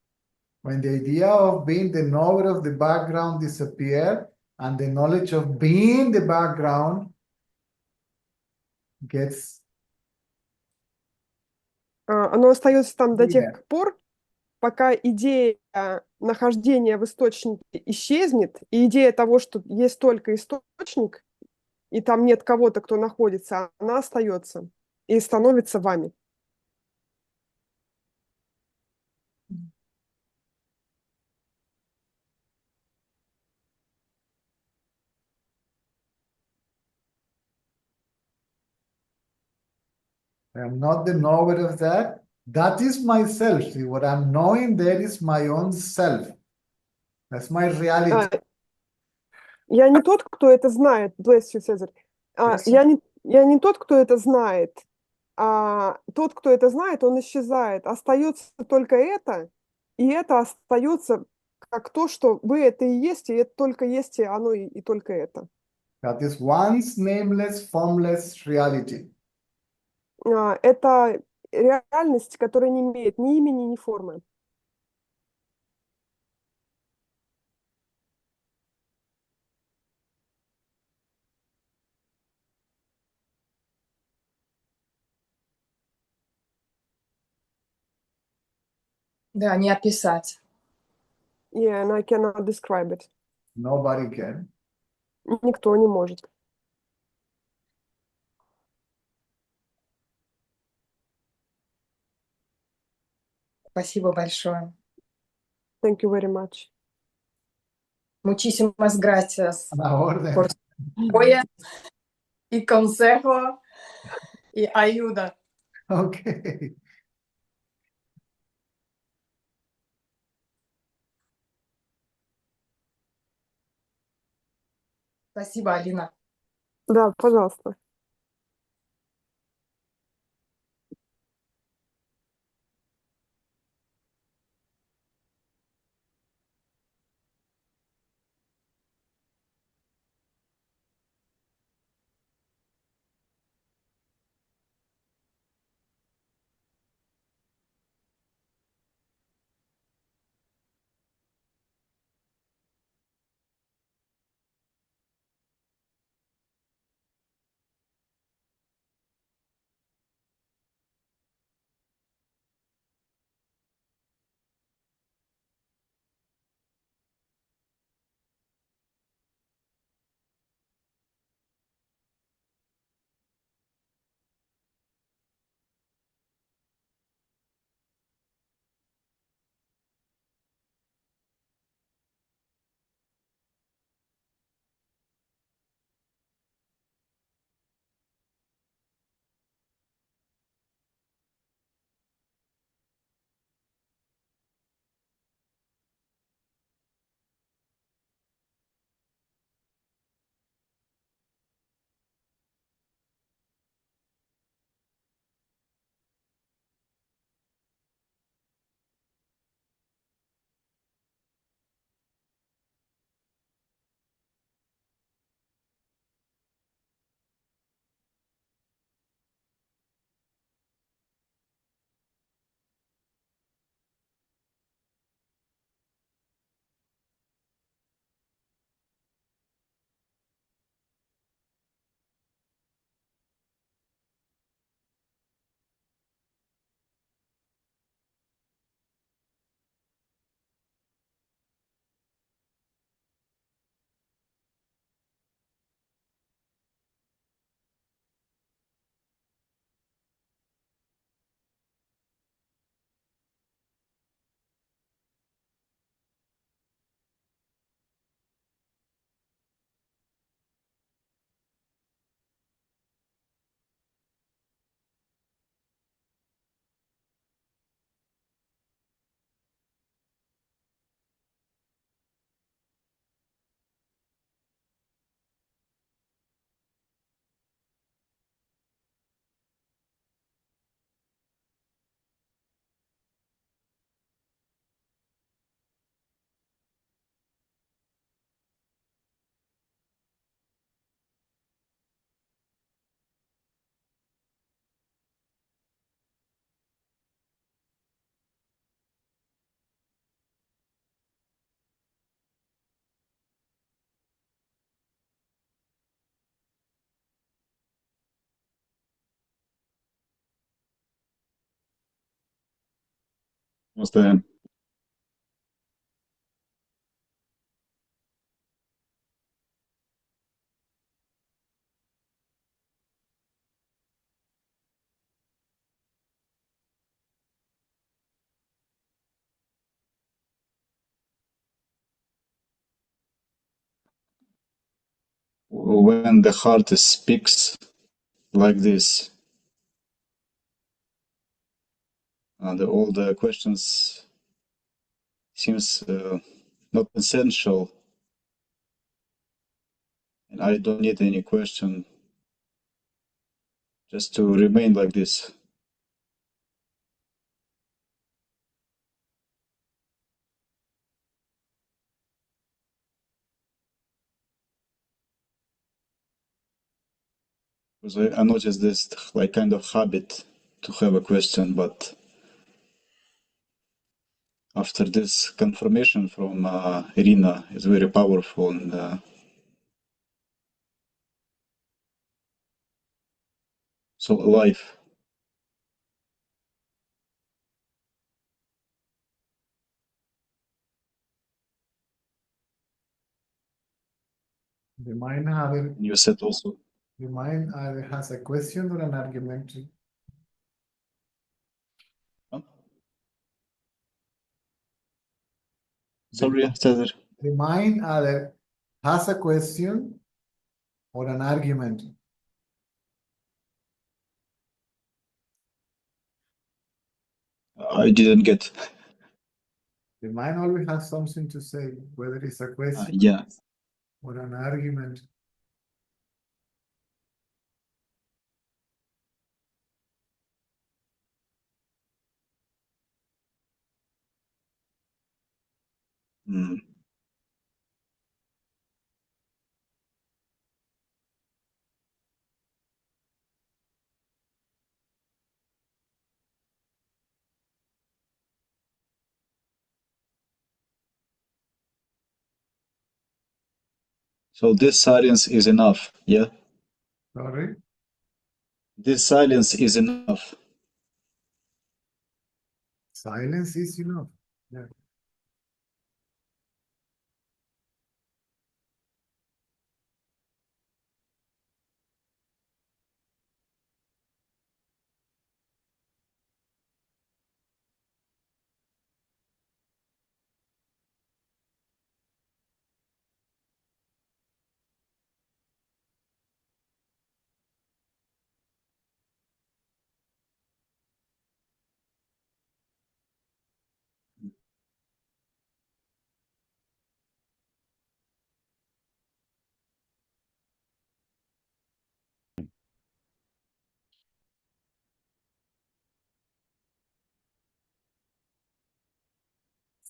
When the idea of being the knower of the background disappears and the knowledge of being the background gets Оно остается там до Yeah. тех пор, пока идея нахождения в источнике исчезнет, и идея того, что есть только источник, и там нет кого-то, кто находится, она остается и становится вами. I am not the knower of that. That is myself. See, what I'm knowing there is my own self. That's my reality. Я не тот, кто это знает, bless you, Цезарь. Я не тот, кто это знает. Тот, кто это знает, он исчезает. Остается только это, и это остается как то, что вы это и есть, и это только есть, и оно и только это. That is once nameless, formless reality. Это реальность, которая не имеет ни имени, ни формы. Да, не описать. Yeah, and I cannot describe it. Nobody can. Никто не может. Спасибо большое. Thank you very much. Muchísimas gracias A la orden. por su apoyo y consejo y ayuda. Okay. Спасибо, Алина. Да, пожалуйста. Просто when the heart speaks like this, all the questions seems not essential. and I don't need any question, just to remain like this. Because I noticed this like kind of habit to have a question, but after this confirmation from Irina is very powerful, and so alive. The mind either, You said also. the mind either has a question or an argument. Huh? Sorry, Cesar. The mind either has a question or an argument. I didn't get. The mind always has something to say, whether it's a question Yeah. or an argument. Mm. So this silence is enough, yeah? Sorry? This silence is enough. Silence is enough. Yeah.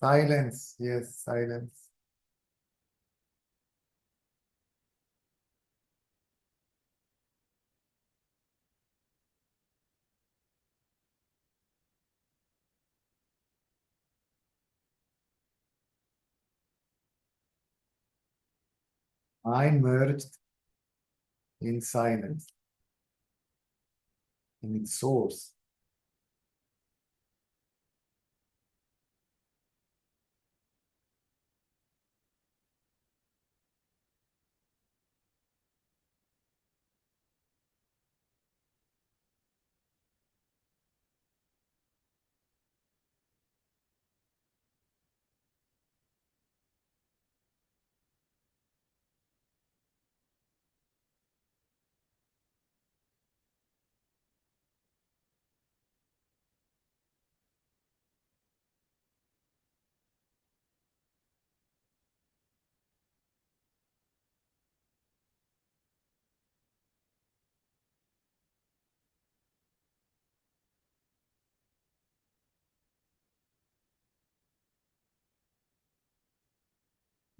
Silence, yes, silence. Mind merged in silence, in its source.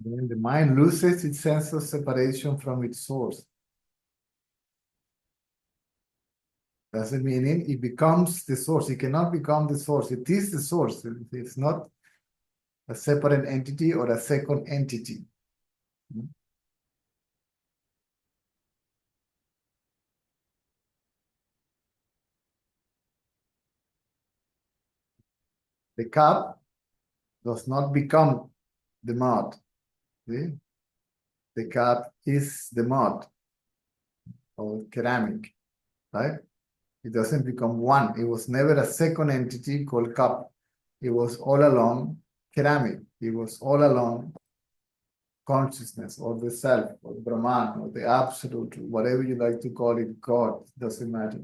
Then the mind loses its sense of separation from its source. Doesn't mean it becomes the source. It cannot become the source. It is the source. It's not a separate entity or a second entity. The cup does not become the mud. See? The cup is the mud or ceramic, right? It doesn't become one. It was never a second entity called cup. It was all along ceramic. It was all along consciousness or the self or Brahman or the absolute, whatever you like to call it, God, doesn't matter.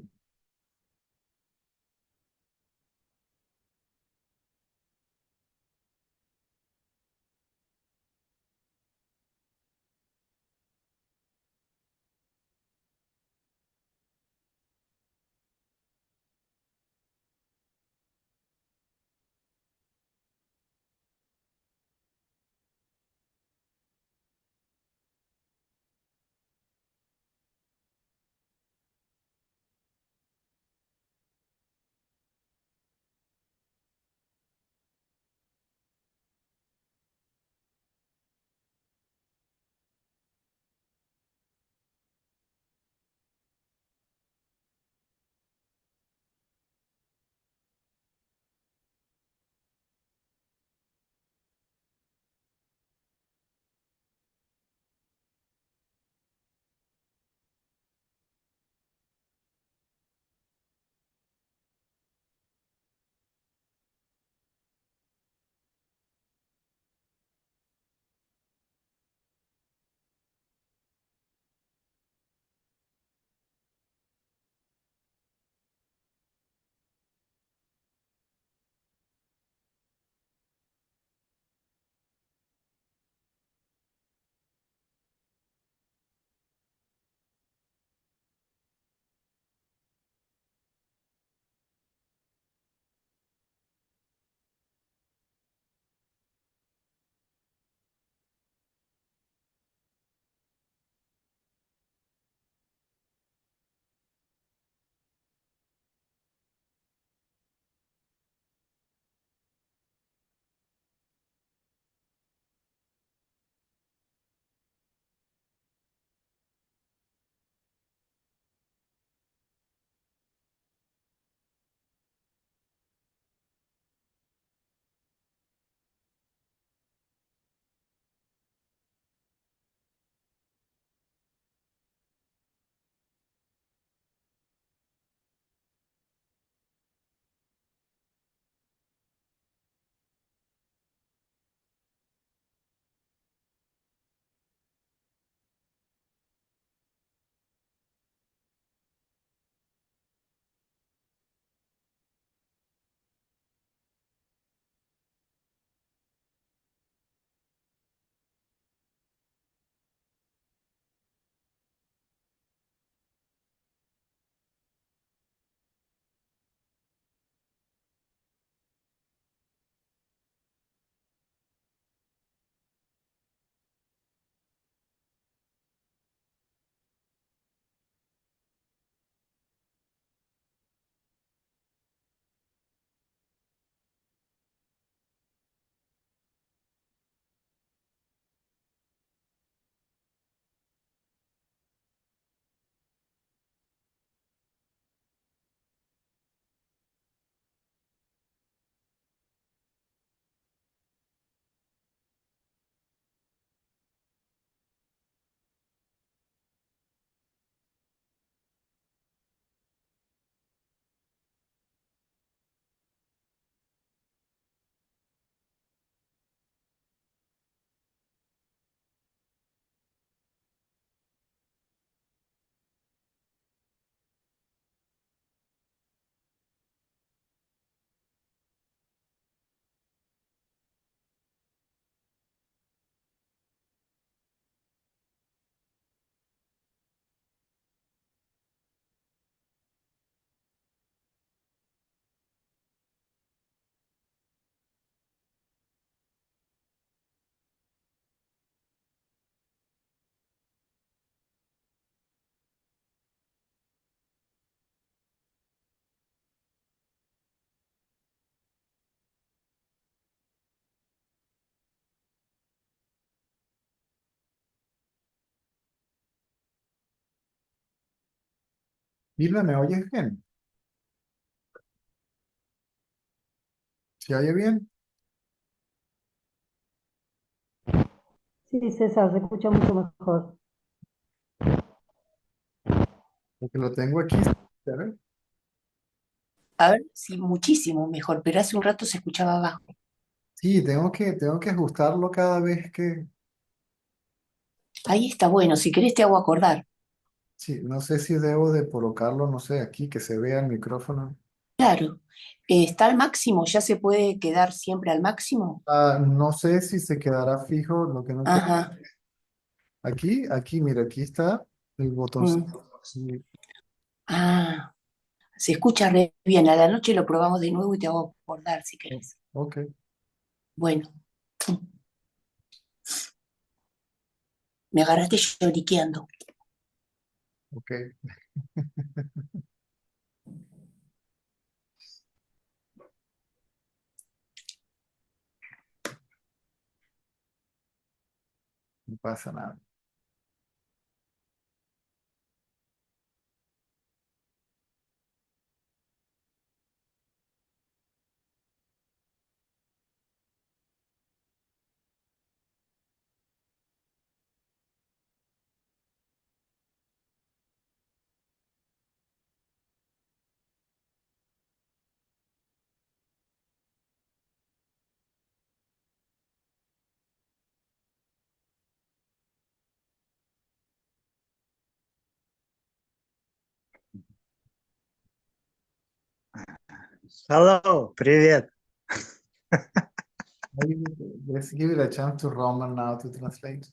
Vilma, ¿me oyes bien? ¿Se oye bien? Sí, César, se escucha mucho mejor. Porque lo tengo aquí. ¿Sabes? A ver, sí, muchísimo mejor, pero hace un rato se escuchaba bajo. Sí, tengo que ajustarlo cada vez que... Ahí está bueno, si querés te hago acordar. Sí, no sé si debo de colocarlo, no sé, aquí, que se vea el micrófono. Claro, está al máximo, ya se puede quedar siempre al máximo. Ah, no sé si se quedará fijo, lo que no quiero. Ajá. Aquí, mira, aquí está el mm. botoncito. Sí, Ah, se escucha re bien. A la noche lo probamos de nuevo y te hago acordar si querés. ok, Bueno, me agarraste lloriqueando. ok. No pasa nada. Hello, привет. Let's give it a chance to Roman now to translate.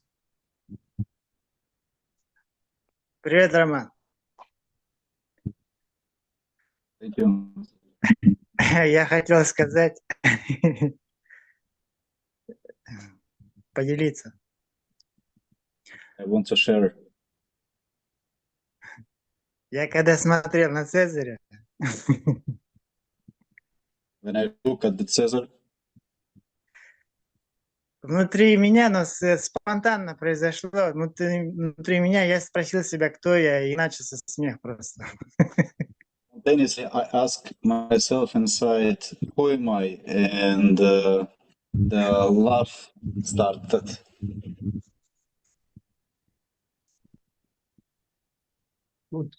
Привет, Роман. Thank you. Я хотел сказать, поделиться. I want to share. Я когда смотрел на Цезаря, When I look at the Caesar, внутри меня, но спонтанно произошло, внутри меня я спросил себя, кто я, и начался смех просто. spontaneously I ask myself inside, who am I? And the laugh started. Good.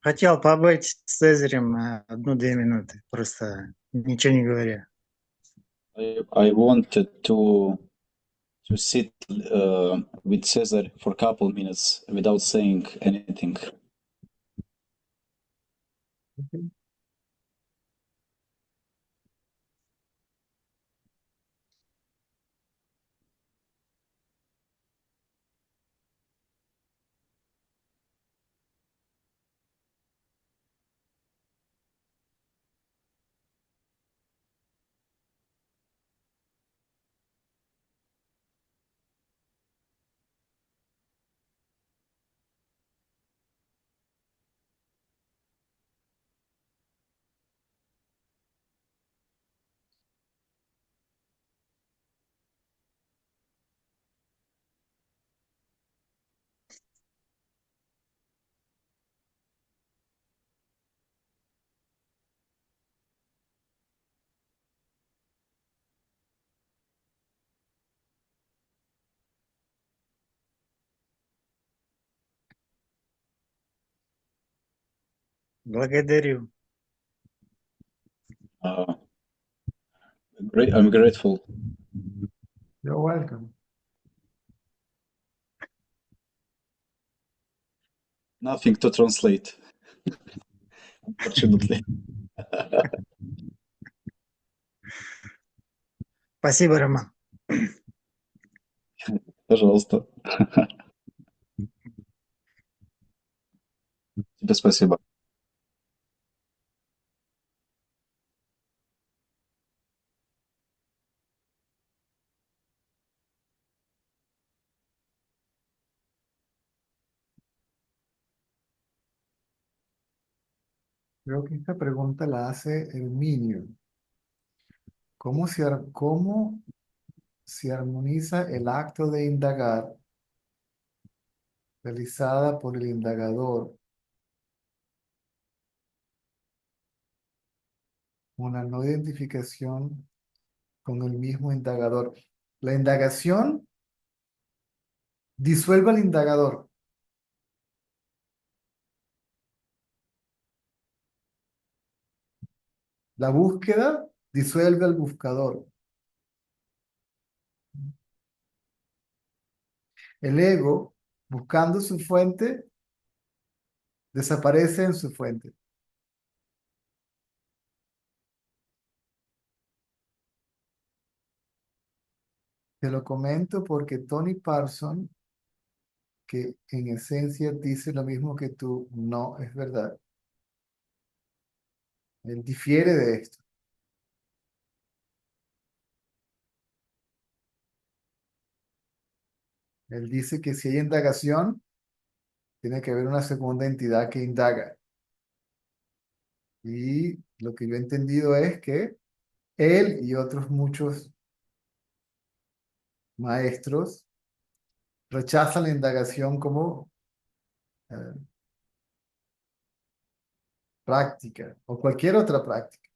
Хотел побыть с Цезарем 1-2 минуты, просто ничего не говоря. I wanted to sit with Caesar for a couple minutes without saying anything. Okay. Благодарю. Uh, I'm grateful. You're welcome. Nothing to translate, unfortunately. Спасибо, Роман. Пожалуйста. Тебе спасибо. Creo que esta pregunta la hace el Minio. ¿Cómo se armoniza el acto de indagar realizada por el indagador, una no identificación con el mismo indagador. La indagación disuelve al indagador. La búsqueda disuelve al buscador. El ego, buscando su fuente, desaparece en su fuente. Te lo comento porque Tony Parson, que en esencia dice lo mismo que tú, no es verdad. Él difiere de esto. Él dice que si hay indagación, tiene que haber una segunda entidad que indaga. Y lo que yo he entendido es que él y otros muchos maestros rechazan la indagación como eh, práctica o cualquier otra práctica.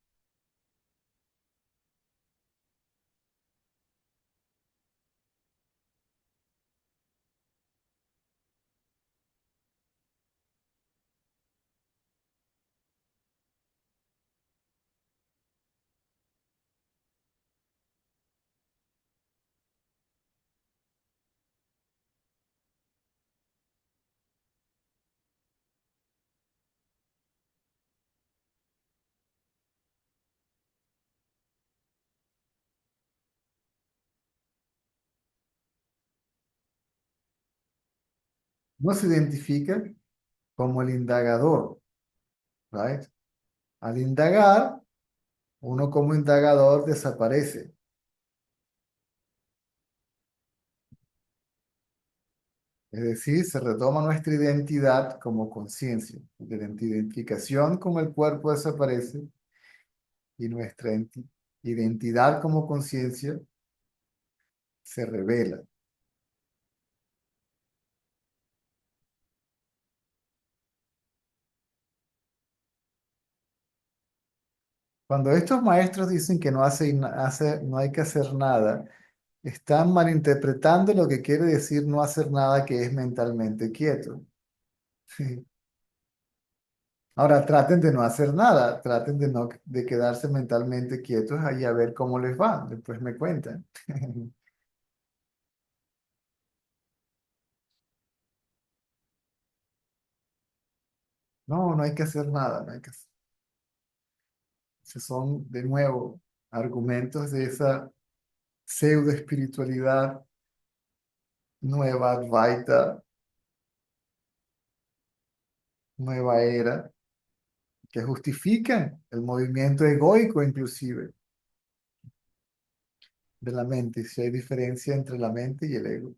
No se identifica como el indagador, right? Al indagar, uno como indagador desaparece. Es decir, se retoma nuestra identidad como conciencia. La identificación con el cuerpo desaparece y nuestra identidad como conciencia se revela. Cuando estos maestros dicen que no hay que hacer nada, están malinterpretando lo que quiere decir no hacer nada, que es mentalmente quieto. Ahora traten de no hacer nada, traten de quedarse mentalmente quietos ahí a ver cómo les va. Después me cuentan. No, no hay que hacer nada, no hay que hacer. Esos son, de nuevo, argumentos de esa pseudo espiritualidad nueva, Advaita, nueva era, que justifican el movimiento egoico inclusive de la mente, si hay diferencia entre la mente y el ego.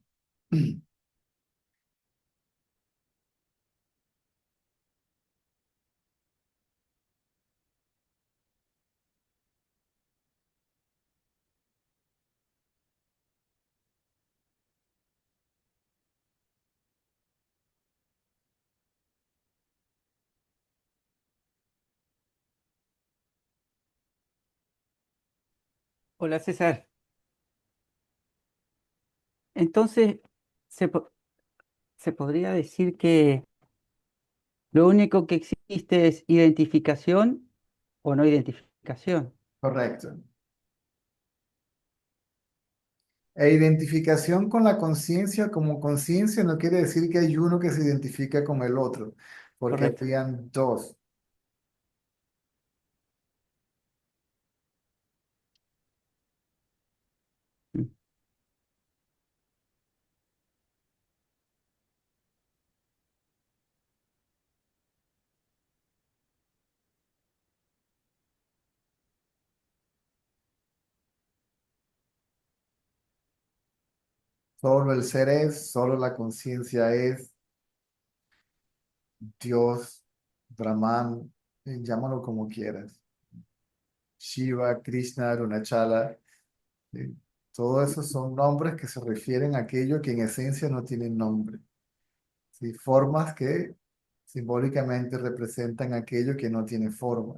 Hola César. Entonces, se, po- se podría decir que lo único que existe es identificación o no identificación. Correcto. E identificación con la conciencia como conciencia no quiere decir que hay uno que se identifica con el otro, porque Correcto. habrían dos. Mm. Solo el ser es, solo la conciencia es, Dios, Brahman, llámalo como quieras. Shiva, Krishna, Arunachala, Todo eso son nombres que se refieren a aquello que en esencia no tiene nombre. ¿Sí? Formas que simbólicamente representan aquello que no tiene forma.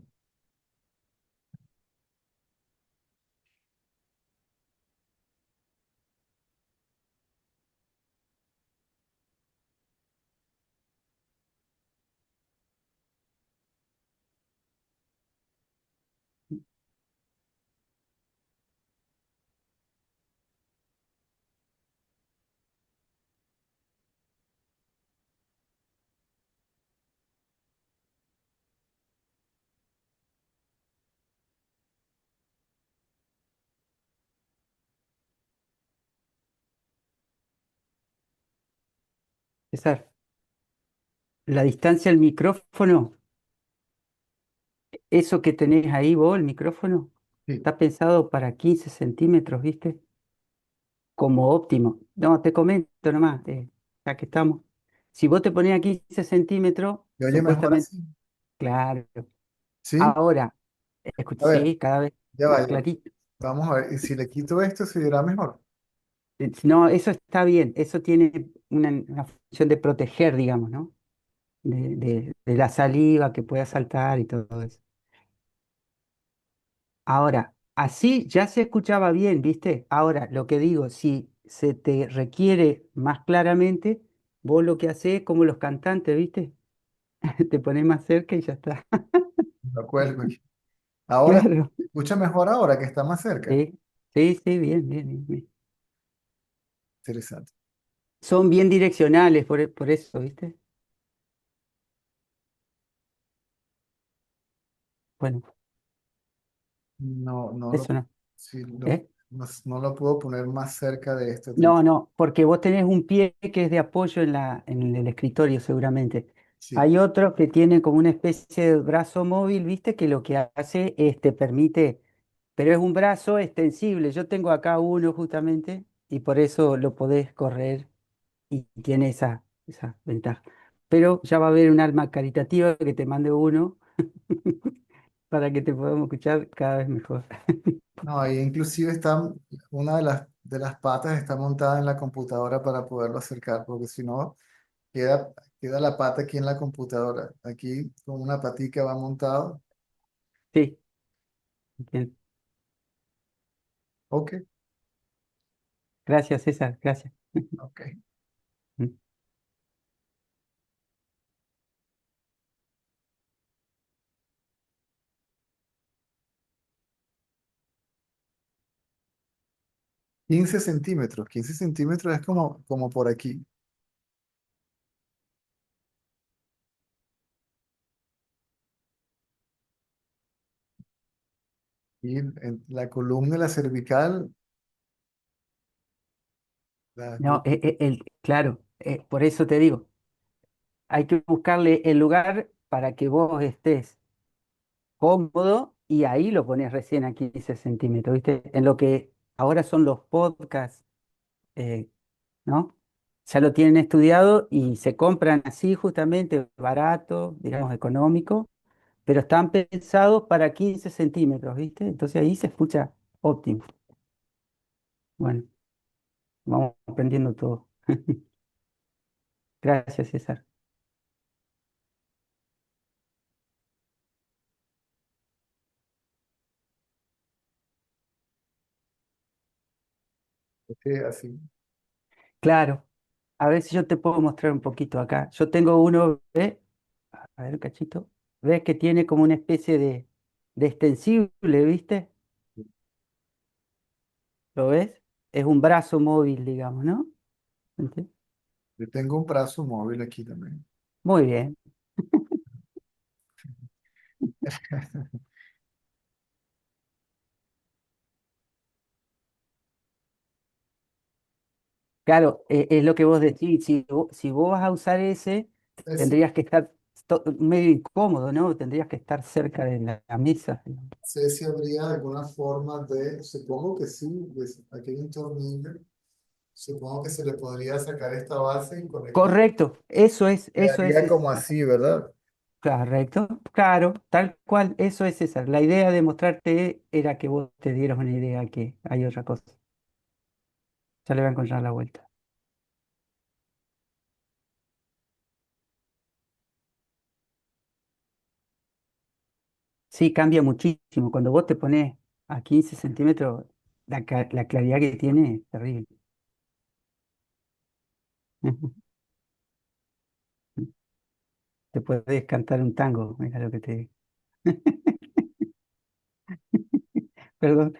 César, la distancia al micrófono, eso que tenés ahí vos, el micrófono, Sí, está pensado para 15 centímetros, ¿viste? Como óptimo. No, te comento nomás, ya que estamos. Si vos te ponés a 15 centímetros, ¿se oye mejor supuestamente, así? claro. Sí, Ahora, a ver, sí, cada vez ya más vaya. clarito. Vamos a ver, y si le quito esto, se oirá mejor. No, eso está bien, eso tiene una función de proteger, digamos, ¿no? De la saliva que pueda saltar y todo eso. Ahora, así ya se escuchaba bien, ¿viste? Ahora, lo que digo, si se te requiere más claramente, vos lo que hacés es como los cantantes, ¿viste? Te pones más cerca y ya está. Lo cuelgo aquí. Ahora, Claro. escucha mejor ahora que está más cerca. Sí, sí, sí, bien, bien, bien, bien. Interesante. Son bien direccionales por eso, ¿viste? Bueno, No, no lo, eso no. sí, ¿Eh? no lo puedo poner más cerca de este otro. No, no, porque vos tenés un pie que es de apoyo en el escritorio seguramente. Sí, Hay otro que tiene como una especie de brazo móvil, ¿viste? Que lo que hace es te permite, pero es un brazo extensible. Yo tengo acá uno justamente y por eso lo podés correr y tiene esa ventaja. Pero ya va a haber un alma caritativa que te mande uno para que te podamos escuchar cada vez mejor. no, ahí inclusive está, una de las patas está montada en la computadora para poderlo acercar, porque si no, queda la pata aquí en la computadora. Aquí con una patica va montado. Sí, bien. Ok, Gracias, César, gracias. ok. 15 centímetros. 15 centímetros es como por aquí. Y en la columna y la cervical, la No, col- claro, por eso te digo, hay que buscarle el lugar para que vos estés cómodo y ahí lo pones recién a 15 centímetros, ¿viste? En lo que ahora son los podcasts, eh, ¿no? Ya lo tienen estudiado y se compran así justamente, barato, digamos, económico, pero están pensados para 15 centímetros, ¿viste? Entonces ahí se escucha óptimo. Bueno, vamos aprendiendo todo. Gracias, César. así. Claro. A ver si yo te puedo mostrar un poquito acá. Yo tengo uno, ¿ves? A ver, un cachito. ¿Ves que tiene como una especie de extensible, ¿viste? ¿Lo ves? Es un brazo móvil, digamos, ¿no? ¿Viste? Yo tengo un brazo móvil aquí también. Muy bien. Claro, es lo que vos decís. Si vos vas a usar ese, Es- tendrías que estar medio incómodo, ¿no? Tendrías que estar cerca de la mesa. sé si habría alguna forma de, supongo que sí, pues aquí hay un tornillo, supongo que se le podría sacar esta base y conectar. Correcto, eso es. Quedaría como así, ¿verdad? Correcto, claro, tal cual, eso es César. La idea de mostrarte era que vos te dieras una idea que hay otra cosa. Ya le va a encontrar la vuelta. Sí, cambia muchísimo. Cuando vos te pones a 15 centímetros, la claridad que tiene es terrible. Te puedes cantar un tango, mira lo que te digo. Perdón.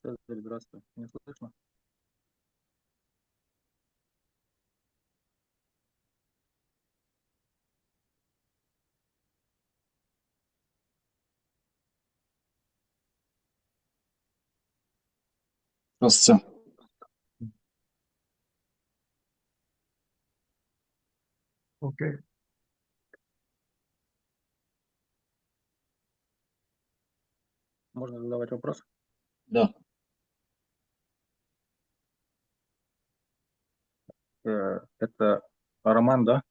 Здравствуй. Меня слышно? Здравствуйте. Okay. Можно задавать вопрос? Да. Это Роман, да?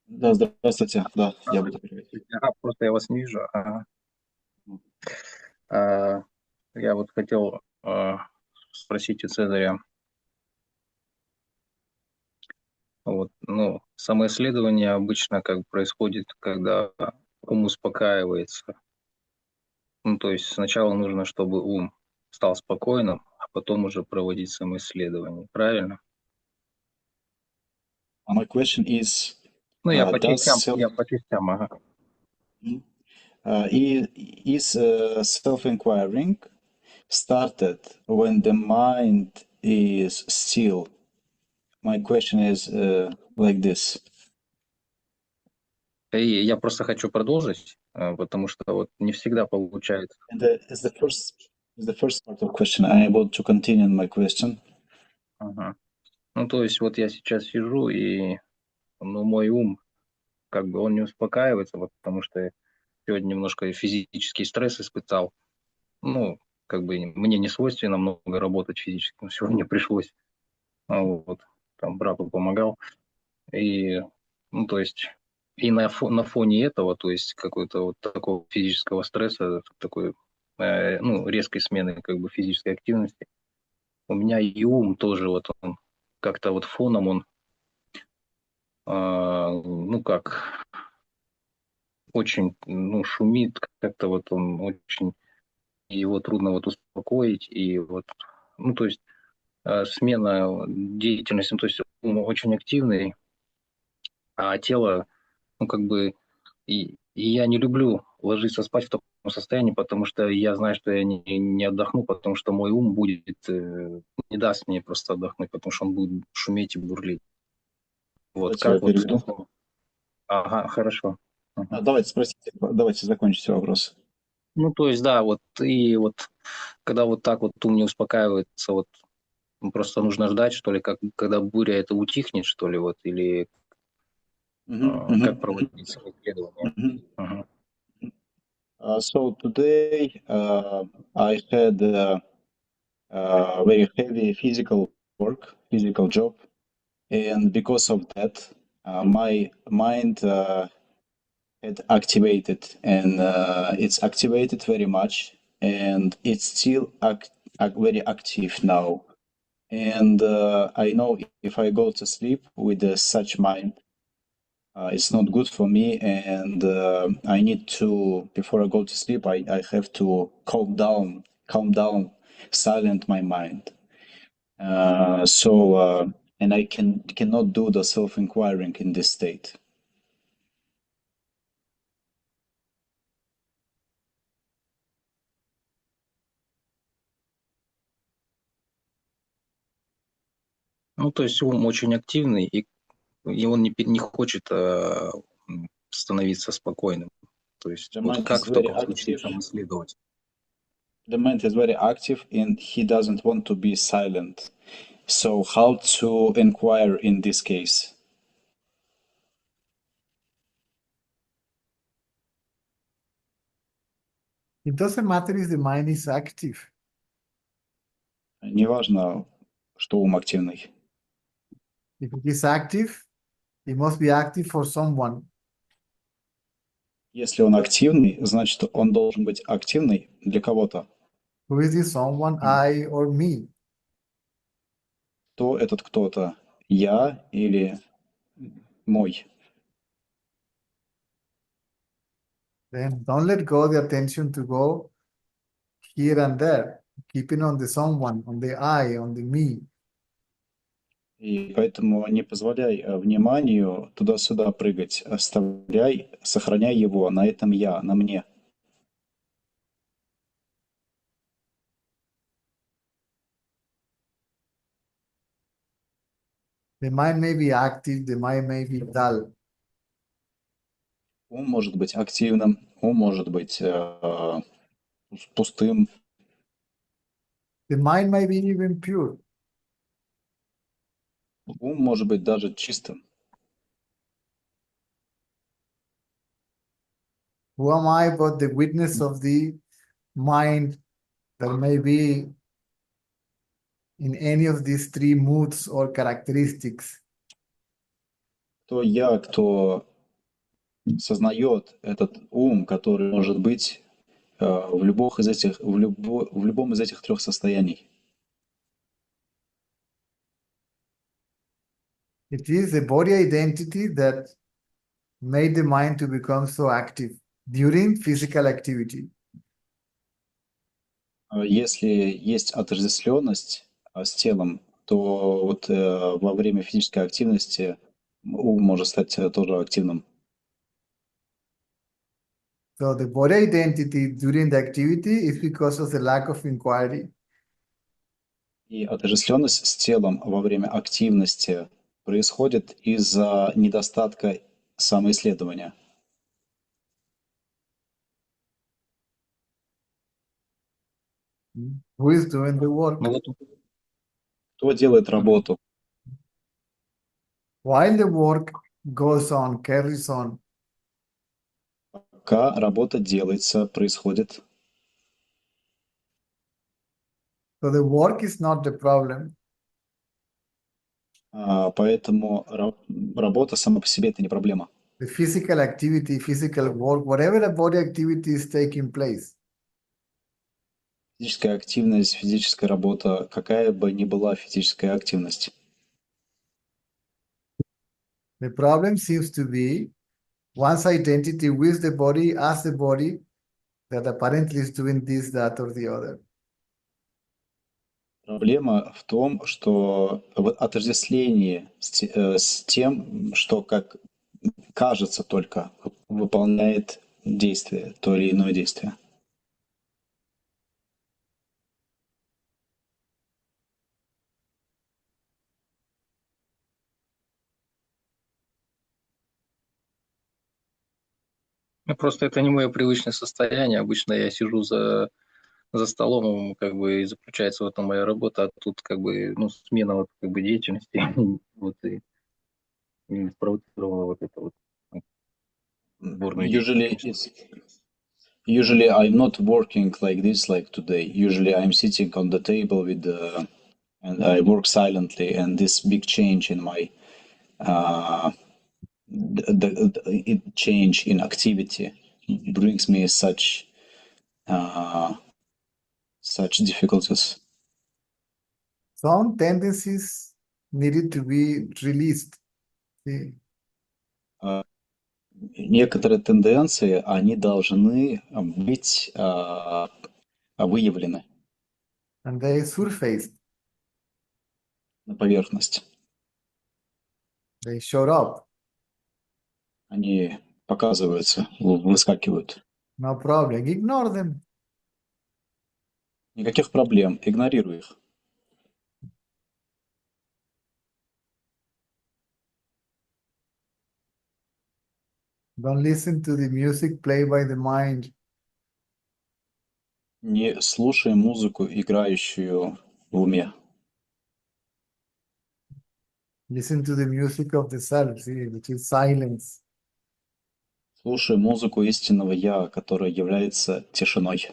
Да, здравствуйте. Да, я буду переводить. Просто я вас не вижу. Я вот хотел спросить у Цезаря. Вот, ну, самоисследование обычно как происходит, когда ум успокаивается. Ну, то есть сначала нужно, чтобы ум стал спокойным, а потом уже проводить самоисследование. Правильно? My question is, Ну, я по does частям, ага. is self-inquiring started when the mind is still? My question is like this. И я просто хочу продолжить, потому что вот не всегда получается. And is the first part of question. I am able to continue my question. Ага. Ну, то есть вот я сейчас сижу, и ну, мой ум, как бы он не успокаивается, вот, потому что сегодня немножко физический стресс испытал. Ну, как бы мне не свойственно много работать физически, но сегодня пришлось. Вот, там брату помогал. И, ну, то есть, и на фоне этого, то есть, какой-то вот такого физического стресса, такой, ну, резкой смены, как бы, физической активности, у меня и ум тоже, вот он как-то вот фоном он, ну, как, очень, ну, шумит, как-то вот он очень, его трудно вот успокоить, и вот, ну, то есть, смена деятельности, ну, то есть, ум очень активный, а тело, ну, как бы, и я не люблю ложиться спать в таком состоянии, потому что я знаю, что я не отдохну, потому что мой ум будет, не даст мне просто отдохнуть, потому что он будет шуметь и бурлить. Вот Давайте я как вот с переведу. такого? Ага, хорошо. Ага. Давайте спросите, давайте закончите вопрос. Ну, то есть, да, вот, и вот, когда вот так вот ум не успокаивается, вот, просто нужно ждать, что ли, как, когда буря это утихнет, что ли, вот, или как проводить исследование. Ага. So today I had very heavy physical work, physical job, and because of that, my mind had activated, and it's activated very much, and it's still very active now. And I know if I go to sleep with such mind, it's not good for me, and I need to, before I go to sleep, I have to calm down, silent my mind. And I cannot do the self-inquiring in this state. Ну, то есть ум очень активный, и он не хочет становиться спокойным. То есть The вот mind как is в very таком случае active. самоисследовать? The mind is very active, and he doesn't want to be silent. So how to inquire in this case? It doesn't matter if the mind is active. Неважно, что ум активный. If it is active, it must be active for someone. Если он активный, значит, он должен быть активный для кого-то. Who is this someone, I or me? Кто этот кто-то? Я или мой? Then don't let go the attention to go here and there. Keep it on the someone, on the I, on the me. И поэтому не позволяй вниманию туда-сюда прыгать. Сохраняй его на этом я, на мне. The mind may be active, the mind may be dull. Ум может быть активным, ум может быть пустым, The mind may be even pure. ум может быть даже чистым. Who am I but the witness of the mind that may be in any of these three moods or characteristics? Кто я, кто сознает этот ум, который может быть в любом из этих трех состояний. It is a body identity that made the mind to become so active during physical activity. Если есть отождествленность с телом, то вот во время физической активности ум может стать тоже активным. So the body identity during the activity is because of the lack of inquiry. И отождествленность с телом во время активности происходит из-за недостатка самоисследования. Who is doing the work? Ну вот Кто делает работу? While the work goes on, carries on, Пока работа делается, происходит. so the work is not the problem. Поэтому работа сама по себе это не проблема. The physical activity, physical work, whatever the body activity is taking place, Физическая активность, физическая работа, какая бы ни была физическая активность. the problem seems to be one's identity with the body as the body that apparently is doing this, that, or the other. Проблема в том, что в отождествлении с тем, что как кажется только выполняет действие, то или иное действие. ну, просто это не мое привычное состояние. Обычно я сижу за столом, как бы и заключается в этом моя работа, а тут как бы ну, смена вот, как бы деятельности вот и спровоцировала вот это вот бурную деятельность. Usually I'm not working like this like today. Usually I'm sitting on the table with and I work silently, and this big change in my change in activity brings me such difficulties. Some tendencies needed to be released. See? Некоторые тенденции, они должны быть выявлены And they surfaced, на поверхность. they showed up. Они показываются, выскакивают. No problem. Ignore them. Никаких проблем, игнорируй их. Don't listen to the music played by the mind. Не слушай музыку, играющую в уме. Listen to the music of the self, see, which is silence. Слушай музыку истинного Я, которая является тишиной,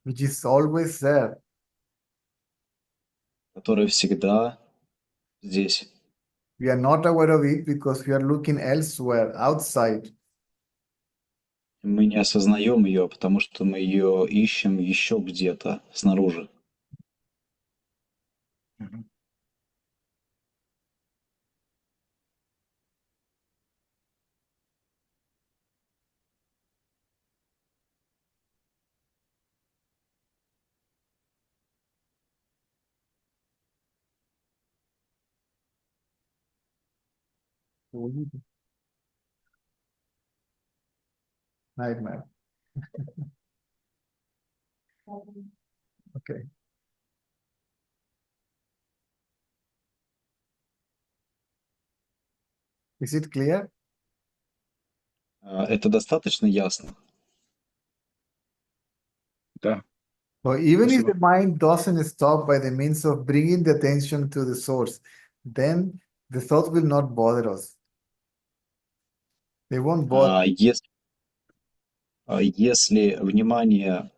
Which is always there. которая всегда здесь. We are not aware of it because we are looking elsewhere, outside. Мы не осознаем ее, потому что мы ее ищем еще где-то снаружи. Nightmare. Okay. Is it clear? Это достаточно ясно? Да, So even if спасибо. the mind doesn't stop by the means of bringing the attention to the source, then the thought will not bother us. They won't bother. Если внимание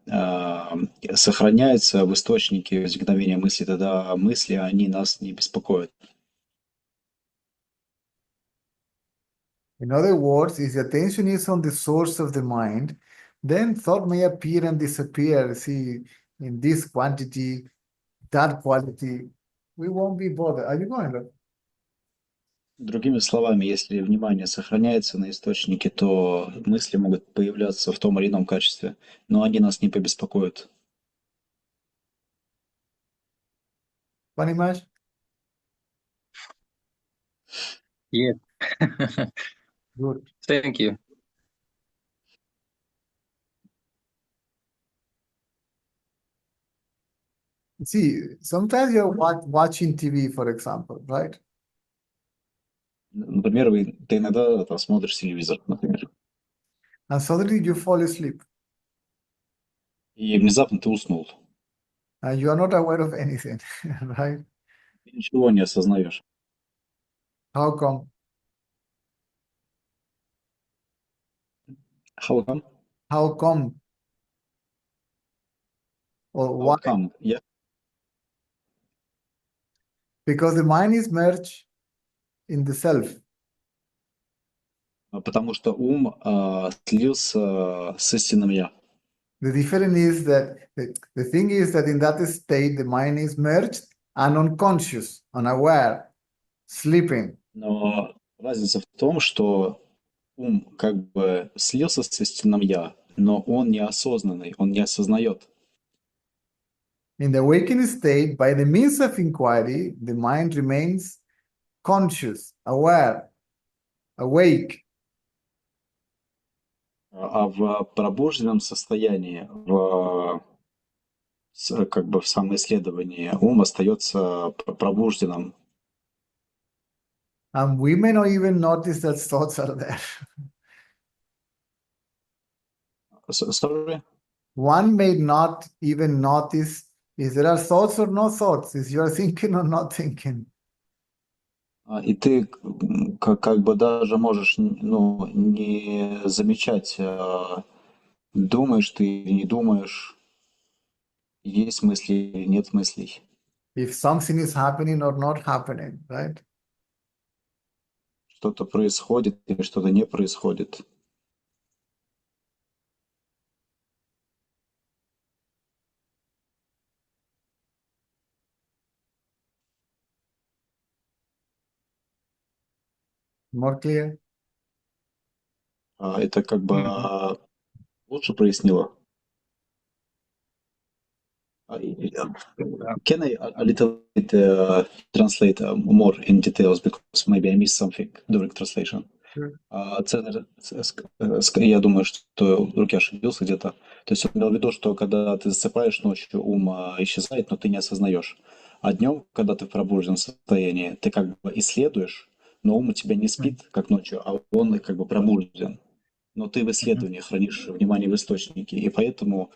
сохраняется в источнике возникновения мысли, тогда мысли, они нас не беспокоят. In other words, if the attention is on the source of the mind, then thought may appear and disappear. See, in this quantity, that quality, we won't be bothered. Are you going to? Другими словами, если внимание сохраняется на источнике, то мысли могут появляться в том или ином качестве, но они нас не побеспокоят. Понимаешь? Yeah. Good. Thank you. See, sometimes you're watching TV, for example, right? Например, ты иногда там смотришь телевизор, например, And suddenly you fall asleep и внезапно ты уснул. and you are not aware of anything, right? Ты ничего не осознаешь. How come? How come? How come? Or why? How come? Because the mind is merged in the self. Потому что ум слился с истинным «я». The difference is that the thing is that in that state, the mind is merged and unconscious, unaware, sleeping. Но разница в том, что ум как бы слился с истинным «я», но он неосознанный, он не осознает. In the awakened state, by the means of inquiry, the mind remains conscious, aware, awake. А в пробужденном состоянии, как бы в самоисследовании, ум остается пробужденным. And we may not even notice that thoughts are there. Sorry? One may not even notice if there are thoughts or no thoughts, if you are thinking or not thinking. И ты как бы даже можешь не замечать, думаешь ты или не думаешь, есть мысли или нет мыслей. If something is happening or not happening, right? Что-то происходит или что-то не происходит. More clear? Это как бы лучше прояснило. Can I a little bit translate more in details because maybe I missed something during translation? Цезарь, я думаю, что вдруг я ошибился где-то. То есть он имел в виду, что когда ты засыпаешь ночью, ум исчезает, но ты не осознаешь. А днем, когда ты в пробужденном состоянии, ты как бы исследуешь, но ум у тебя не спит, как ночью, а он как бы пробужден. Но ты в исследовании хранишь внимание в источнике, и поэтому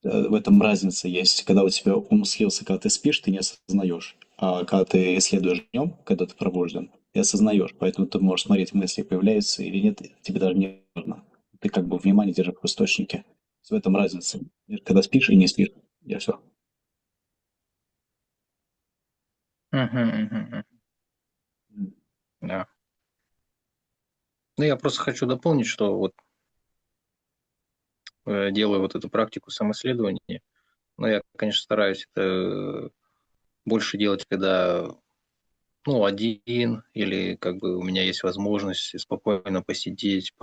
в этом разница есть. Когда у тебя ум слился, когда ты спишь, ты не осознаешь. А когда ты исследуешь днем, когда ты пробужден, ты осознаешь. Поэтому ты можешь смотреть, мысли появляются или нет, тебе даже не важно. Ты как бы внимание держишь в источнике. В этом разница. Когда спишь и не спишь. Я все. Да. Ну, я просто хочу дополнить, что вот делаю вот эту практику самоисследования. Но я, конечно, стараюсь это больше делать, когда один, или как бы у меня есть возможность спокойно посидеть,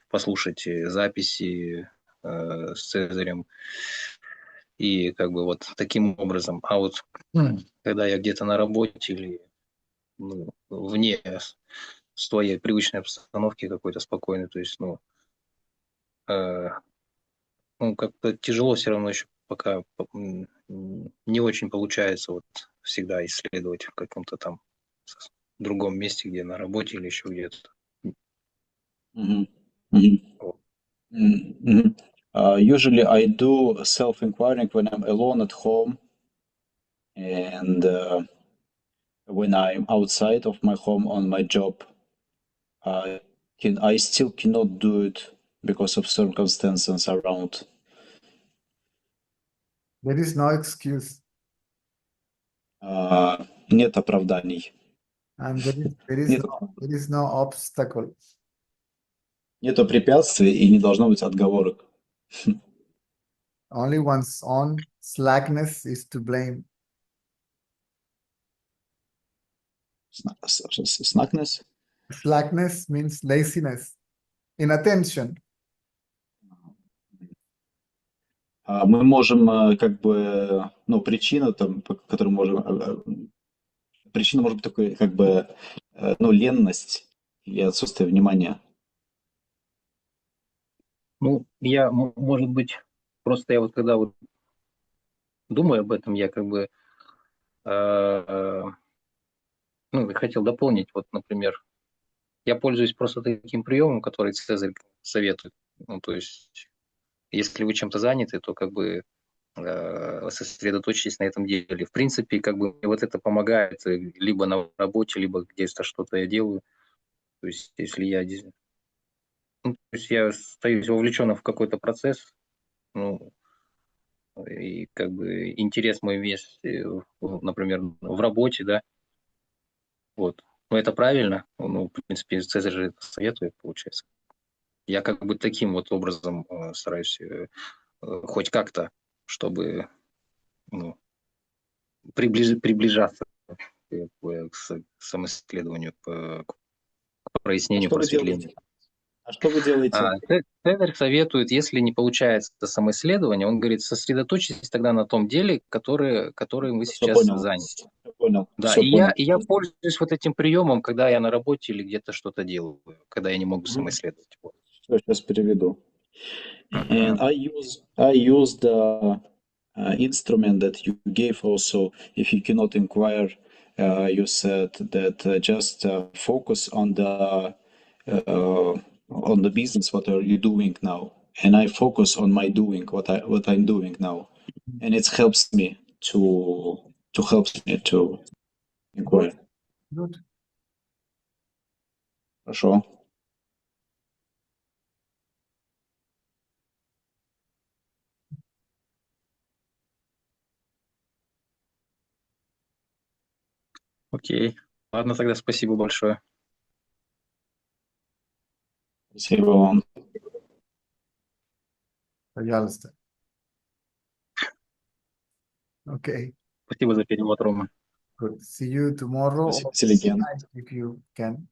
послушать записи с Цезарем. И как бы вот таким образом. А вот когда я где-то на работе или вне своей привычной обстановки какой-то спокойной, то есть, как-то тяжело все равно еще пока не очень получается вот всегда исследовать в каком-то там другом месте, где на работе или еще где-то. Mhm. Mhm. Вот. Mhm. Usually I do self-inquiring when I'm alone at home and when I'm outside of my home on my job. I still cannot do it because of circumstances around. There is no excuse, Нет оправданий. and there is no obstacle. Нету препятствий и не должно быть отговорок. Only one's own slackness is to blame. Slackness? Slackness means laziness, inattention. Мы можем как бы, ну, причина там, по которой можем... Причина может быть такой, как бы, ну, ленность или отсутствие внимания. Ну, я, может быть, просто я вот когда вот думаю об этом, я как бы ну, хотел дополнить, вот, например, я пользуюсь просто таким приемом, который Цезарь советует. Ну, то есть, если вы чем-то заняты, то как бы сосредоточьтесь на этом деле. В принципе, как бы вот это помогает либо на работе, либо где-то что-то я делаю. То есть, если я, ну, то есть я остаюсь вовлечен в какой-то процесс, ну, и как бы интерес мой весь, например, в работе, да, вот. Но это правильно, ну, в принципе, Цезарь же это советует, получается. Я как бы таким вот образом стараюсь хоть как-то, чтобы, ну, приближаться к самоисследованию, к прояснению, просветлению. Что вы делаете? Цезарь советует, если не получается самоисследование, он говорит, сосредоточьтесь тогда на том деле, которым вы сейчас заняты. Понял. Да, Все понял. я пользуюсь вот этим приемом, когда я на работе или где-то что-то делаю, когда я не могу самоисследовать. Все, сейчас переведу. And I use the instrument that you gave also. If you cannot inquire, you said that just focus on the business. What are you doing now? And I focus on my doing, what I'm doing now, and it helps me to inquire. Good. Хорошо. Окей. Ладно, тогда спасибо большое. Спасибо вам. Пожалуйста. Okay. Спасибо за перевод, Рома. Good. See you tomorrow Спасибо, Селеген. if you can.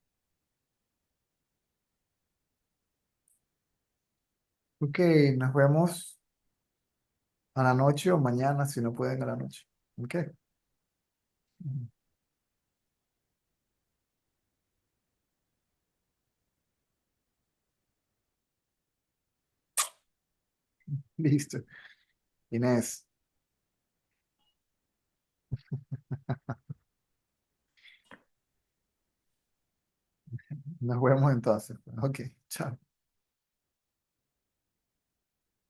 Ok, nos vemos a la noche o mañana si no pueden a la noche. Ok. Listo. Inés. Nos vemos entonces. Ok, chao.